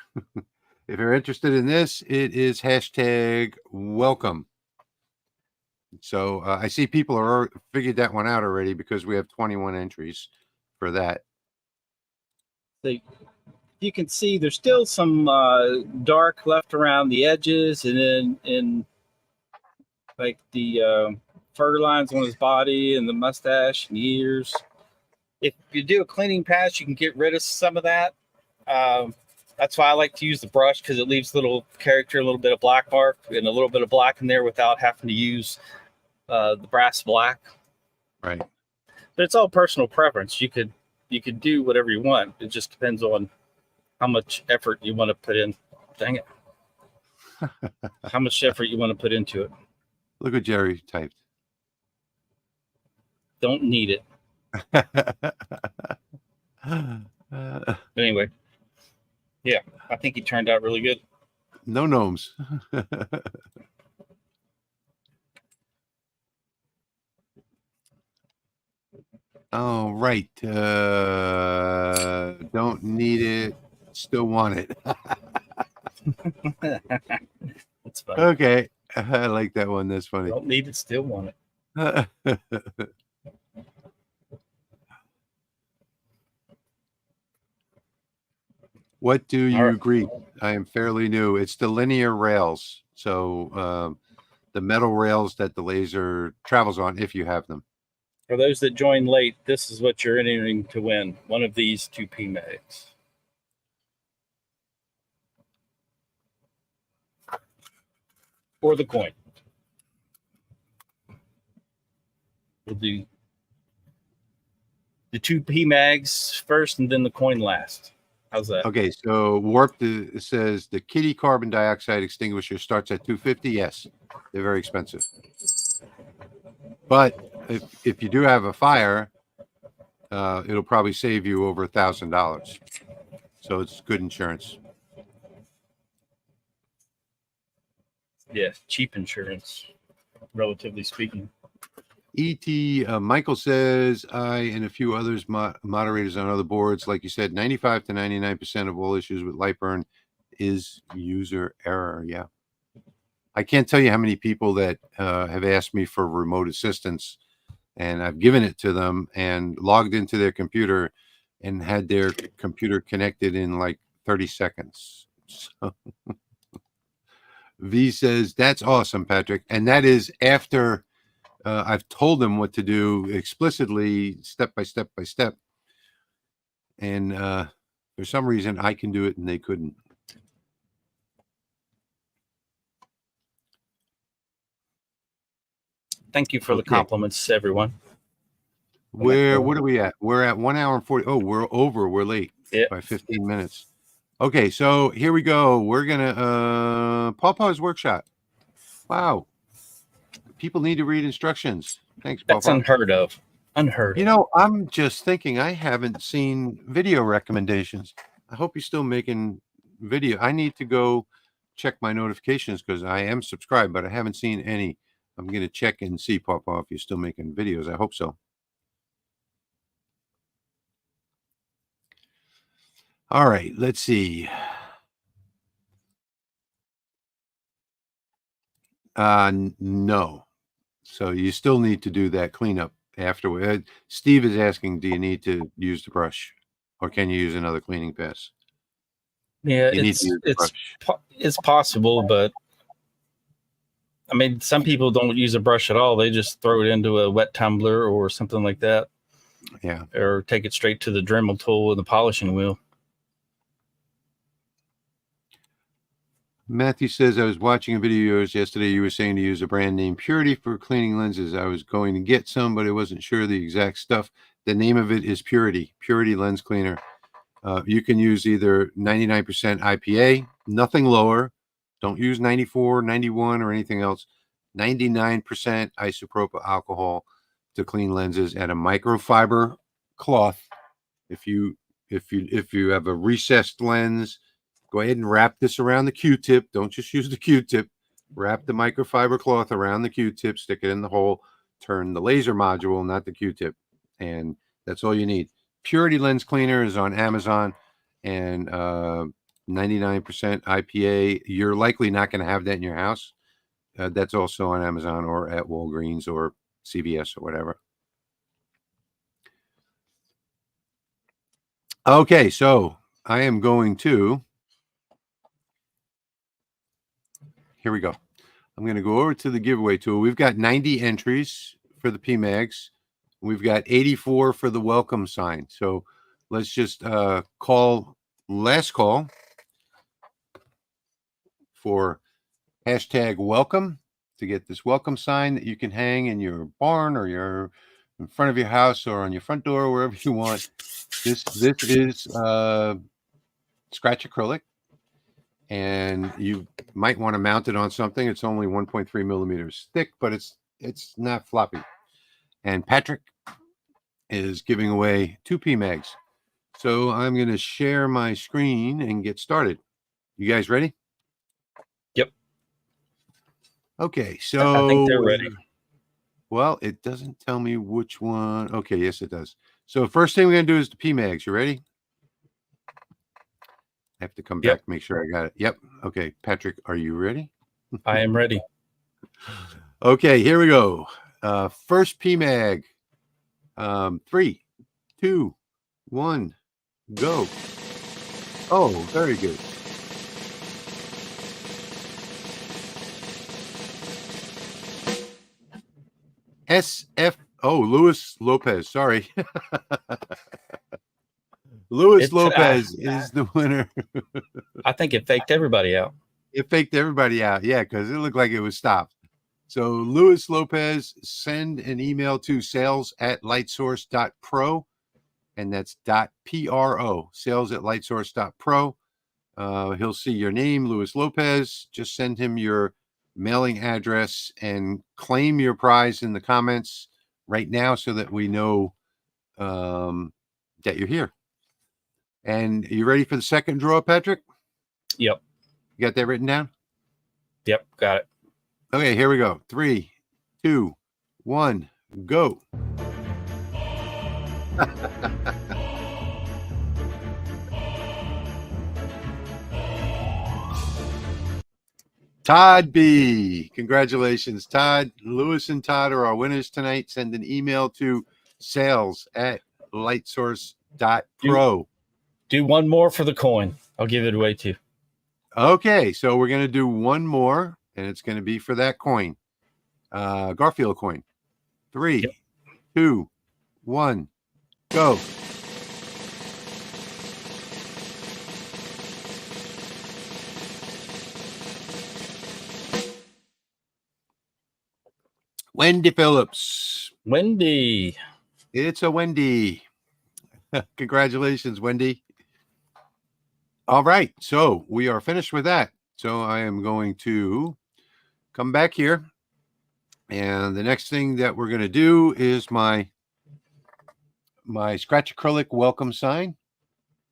If you're interested in this, it is hashtag welcome. So I see people are figured that one out already, because we have 21 entries for that. So you can see there's still some dark left around the edges, and then in like the fur lines on his body and the mustache and ears. If you do a cleaning pass, you can get rid of some of that. That's why I like to use the brush, because it leaves a little character, a little bit of black mark and a little bit of black in there without having to use the brass black. Right. But it's all personal preference. You could do whatever you want. It just depends on how much effort you want to put in. Dang it. How much effort you want to put into it. Look what Jerry typed. Don't need it. Anyway. Yeah, I think he turned out really good. No gnomes. Oh, right. Don't need it. Still want it. That's funny. Okay. I like that one. That's funny. Don't need it. Still want it. What do you agree? I am fairly new. It's the linear rails. So the metal rails that the laser travels on, if you have them. For those that join late, this is what you're entering to win. One of these 2 PMAGs. or the coin. We'll do the 2 PMAGs first and then the coin last. How's that? Okay, so Warped says the kitty carbon dioxide extinguisher starts at $250. Yes, they're very expensive. But if you do have a fire, it'll probably save you over $1,000. So it's good insurance. Yeah, cheap insurance, relatively speaking. Michael says, I and a few others, moderators on other boards, like you said, 95 to 99% of all issues with LightBurn is user error. Yeah. I can't tell you how many people that have asked me for remote assistance, and I've given it to them and logged into their computer and had their computer connected in like 30 seconds. So V says, that's awesome, Patrick. And that is after I've told them what to do explicitly, step by step by step. And for some reason, I can do it and they couldn't. Thank you for the compliments, everyone. What are we at? We're at 1 hour and 40. Oh, we're over. We're late by 15 minutes. Okay, so here we go. We're gonna Pawpaw's workshop. Wow. People need to read instructions. Thanks, Pawpaw. That's unheard of. Unheard of. You know, I'm just thinking I haven't seen video recommendations. I hope you're still making video. I need to go check my notifications because I am subscribed, but I haven't seen any. I'm going to check and see, Pawpaw, if you're still making videos. I hope so. All right, let's see. No. So you still need to do that cleanup afterward. Steve is asking, do you need to use the brush or can you use another cleaning pass? Yeah, it's possible, but I mean, some people don't use a brush at all. They just throw it into a wet tumbler or something like that. Yeah. Or take it straight to the Dremel tool with the polishing wheel. Matthew says, I was watching a video of yours yesterday. You were saying to use a brand name Purity for cleaning lenses. I was going to get some, but I wasn't sure the exact stuff. The name of it is Purity Lens Cleaner. You can use either 99% IPA, nothing lower. Don't use 94, 91 or anything else. 99% isopropyl alcohol to clean lenses and a microfiber cloth. If you have a recessed lens, go ahead and wrap this around the Q-tip. Don't just use the Q-tip. Wrap the microfiber cloth around the Q-tip, stick it in the hole, turn the laser module, not the Q-tip. And that's all you need. Purity Lens Cleaner is on Amazon and 99% IPA. You're likely not going to have that in your house. That's also on Amazon or at Walgreens or CVS or whatever. Okay, so I am going to... Here we go. I'm going to go over to the giveaway tool. We've got 90 entries for the PMAGs. We've got 84 for the welcome sign. So let's just call last call for hashtag welcome to get this welcome sign that you can hang in your barn or your in front of your house or on your front door, wherever you want. This is scratch acrylic. And you might want to mount it on something. It's only 1.3 millimeters thick, but it's not floppy. And Patrick is giving away 2 PMAGs. So I'm going to share my screen and get started. You guys ready? Yep. Okay, so I think they're ready. Well, it doesn't tell me which one. Okay, yes, it does. So first thing we're going to do is the PMAGs. You ready? I have to come back, make sure I got it. Yep. Okay. Patrick, are you ready? I am ready. Okay, here we go. First PMAG. 3, 2, 1, go. Oh, very good. SF. Oh, Luis Lopez. Sorry. Luis Lopez is the winner. I think it faked everybody out. It faked everybody out. Yeah, because it looked like it was stopped. So Luis Lopez, send an email to sales@lightsource.pro, and that's .pro, sales@lightsource.pro. He'll see your name, Luis Lopez. Just send him your mailing address and claim your prize in the comments right now so that we know that you're here. And you ready for the second draw, Patrick? Yep. You got that written down? Yep, got it. Okay, here we go. 3, 2, 1, go. Todd B. Congratulations, Todd. Lewis and Todd are our winners tonight. Send an email to sales@lightsource.pro. Do one more for the coin. I'll give it away too. Okay, so we're going to do one more, and it's going to be for that coin. Garfield coin. 3, 2, 1, go. Wendy Phillips. Wendy. It's a Wendy. Congratulations, Wendy. All right, so we are finished with that. So I am going to come back here. And the next thing that we're going to do is my scratch acrylic welcome sign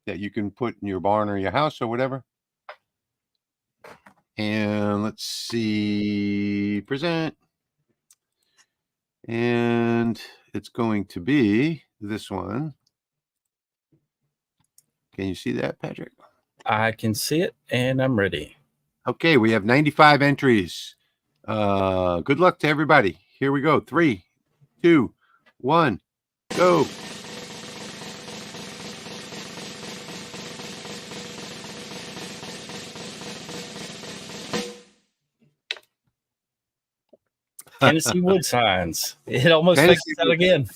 that you can put in your barn or your house or whatever. And let's see, present. And it's going to be this one. Can you see that, Patrick? I can see it, and I'm ready. Okay, we have 95 entries. Good luck to everybody. Here we go. 3, 2, 1, go. Tennessee wood signs. It almost makes that again.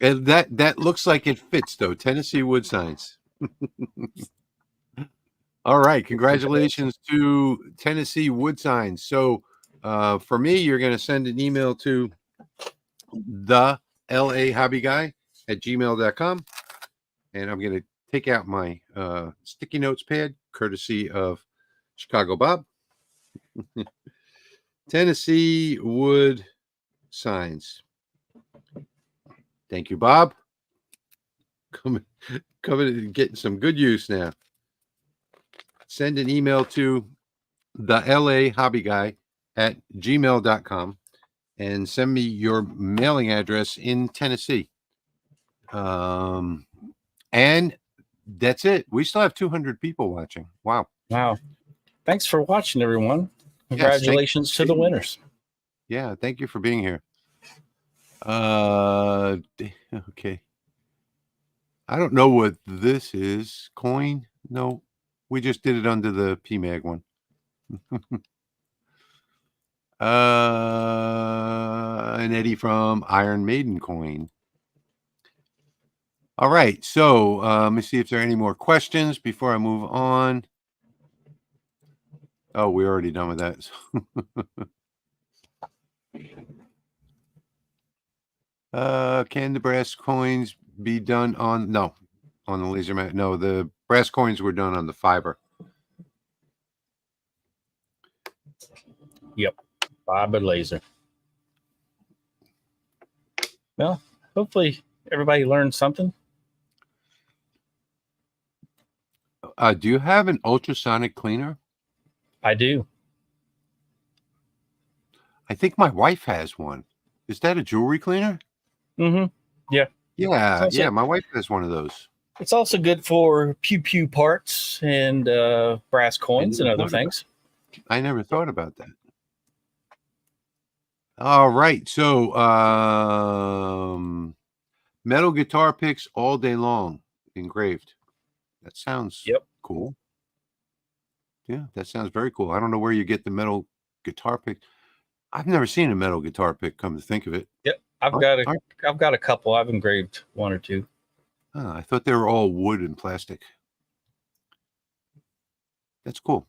And that looks like it fits, though. Tennessee wood signs. All right. Congratulations to Tennessee wood signs. So for me, you're going to send an email to thelasermakersrealm@gmail.com. And I'm going to take out my sticky notes pad, courtesy of Chicago Bob. Tennessee wood signs. Thank you, Bob. Coming and getting some good use now. Send an email to thelasermakersrealm@gmail.com and send me your mailing address in Tennessee. And that's it. We still have 200 people watching. Wow. Thanks for watching, everyone. Congratulations to the winners. Yeah, thank you for being here. Okay. I don't know what this is. Coin? No, we just did it under the PMAG one. An Eddie from Iron Maiden coin. All right, so let me see if there are any more questions before I move on. Oh, we're already done with that. Can the brass coins be done on the laser mat? No, the brass coins were done on the fiber. Yep, fiber laser. Well, hopefully everybody learned something. Do you have an ultrasonic cleaner? I do. I think my wife has one. Is that a jewelry cleaner? Mm-hmm. Yeah. Yeah. My wife has one of those. It's also good for pew parts and brass coins and other things. I never thought about that. All right. So metal guitar picks all day long, engraved. That sounds cool. Yeah, that sounds very cool. I don't know where you get the metal guitar pick. I've never seen a metal guitar pick, come to think of it. Yep. I've got a couple. I've engraved one or two. Oh, I thought they were all wood and plastic. That's cool.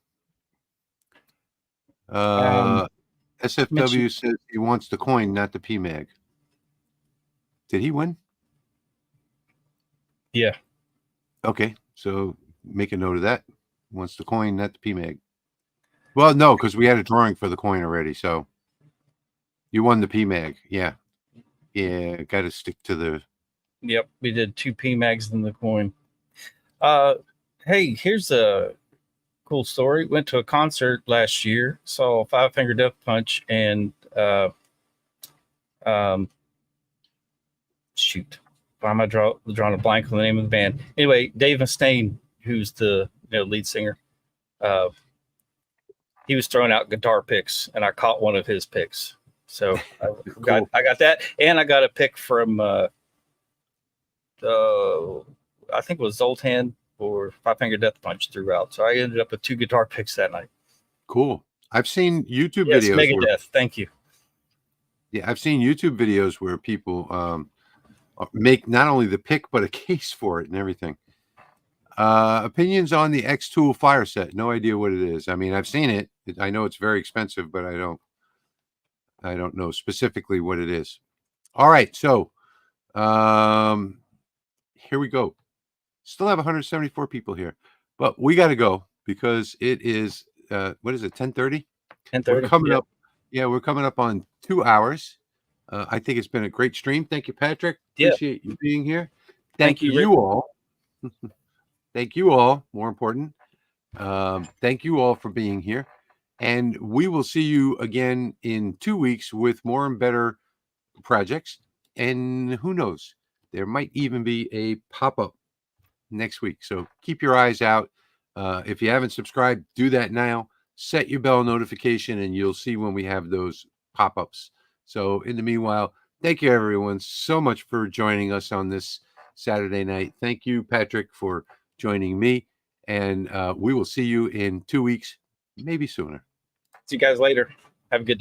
SFW says he wants the coin, not the PMAG. Did he win? Yeah. Okay, so make a note of that. Wants the coin, not the PMAG. Well, no, because we had a drawing for the coin already. So you won the PMAG. Yeah. Yeah, got to stick to the... Yep, we did 2 PMAGs in the coin. Hey, here's a cool story. Went to a concert last year, saw Five Finger Death Punch, and shoot, why am I drawing a blank on the name of the band? Anyway, Dave Mustaine, who's the lead singer, he was throwing out guitar picks, and I caught one of his picks. So Cool. I got that, and I got a pick from I think it was Zoltan or Five Finger Death Punch throughout. So I ended up with 2 guitar picks that night. Cool. I've seen YouTube yes, videos. Megadeth. Thank you. Yeah, I've seen YouTube videos where people make not only the pick but a case for it and everything. Opinions on the X-Tool fire set? No idea what it is. I mean, I've seen it. I know it's very expensive, but I don't know specifically what it is. All right, so here we go. Still have 174 people here, but we got to go because it is what is it? 10:30. 10:30. We're coming up. Yeah, we're coming up on 2 hours. I think it's been a great stream. Thank you, Patrick. Appreciate you being here. Thank you all. Thank you all. More important. Thank you all for being here. And we will see you again in 2 weeks with more and better projects. And who knows, there might even be a pop-up next week. So keep your eyes out. If you haven't subscribed, do that now. Set your bell notification and you'll see when we have those pop-ups. So in the meanwhile, thank you everyone so much for joining us on this Saturday night. Thank you, Patrick, for joining me. And we will see you in 2 weeks, maybe sooner. See you guys later. Have a good day.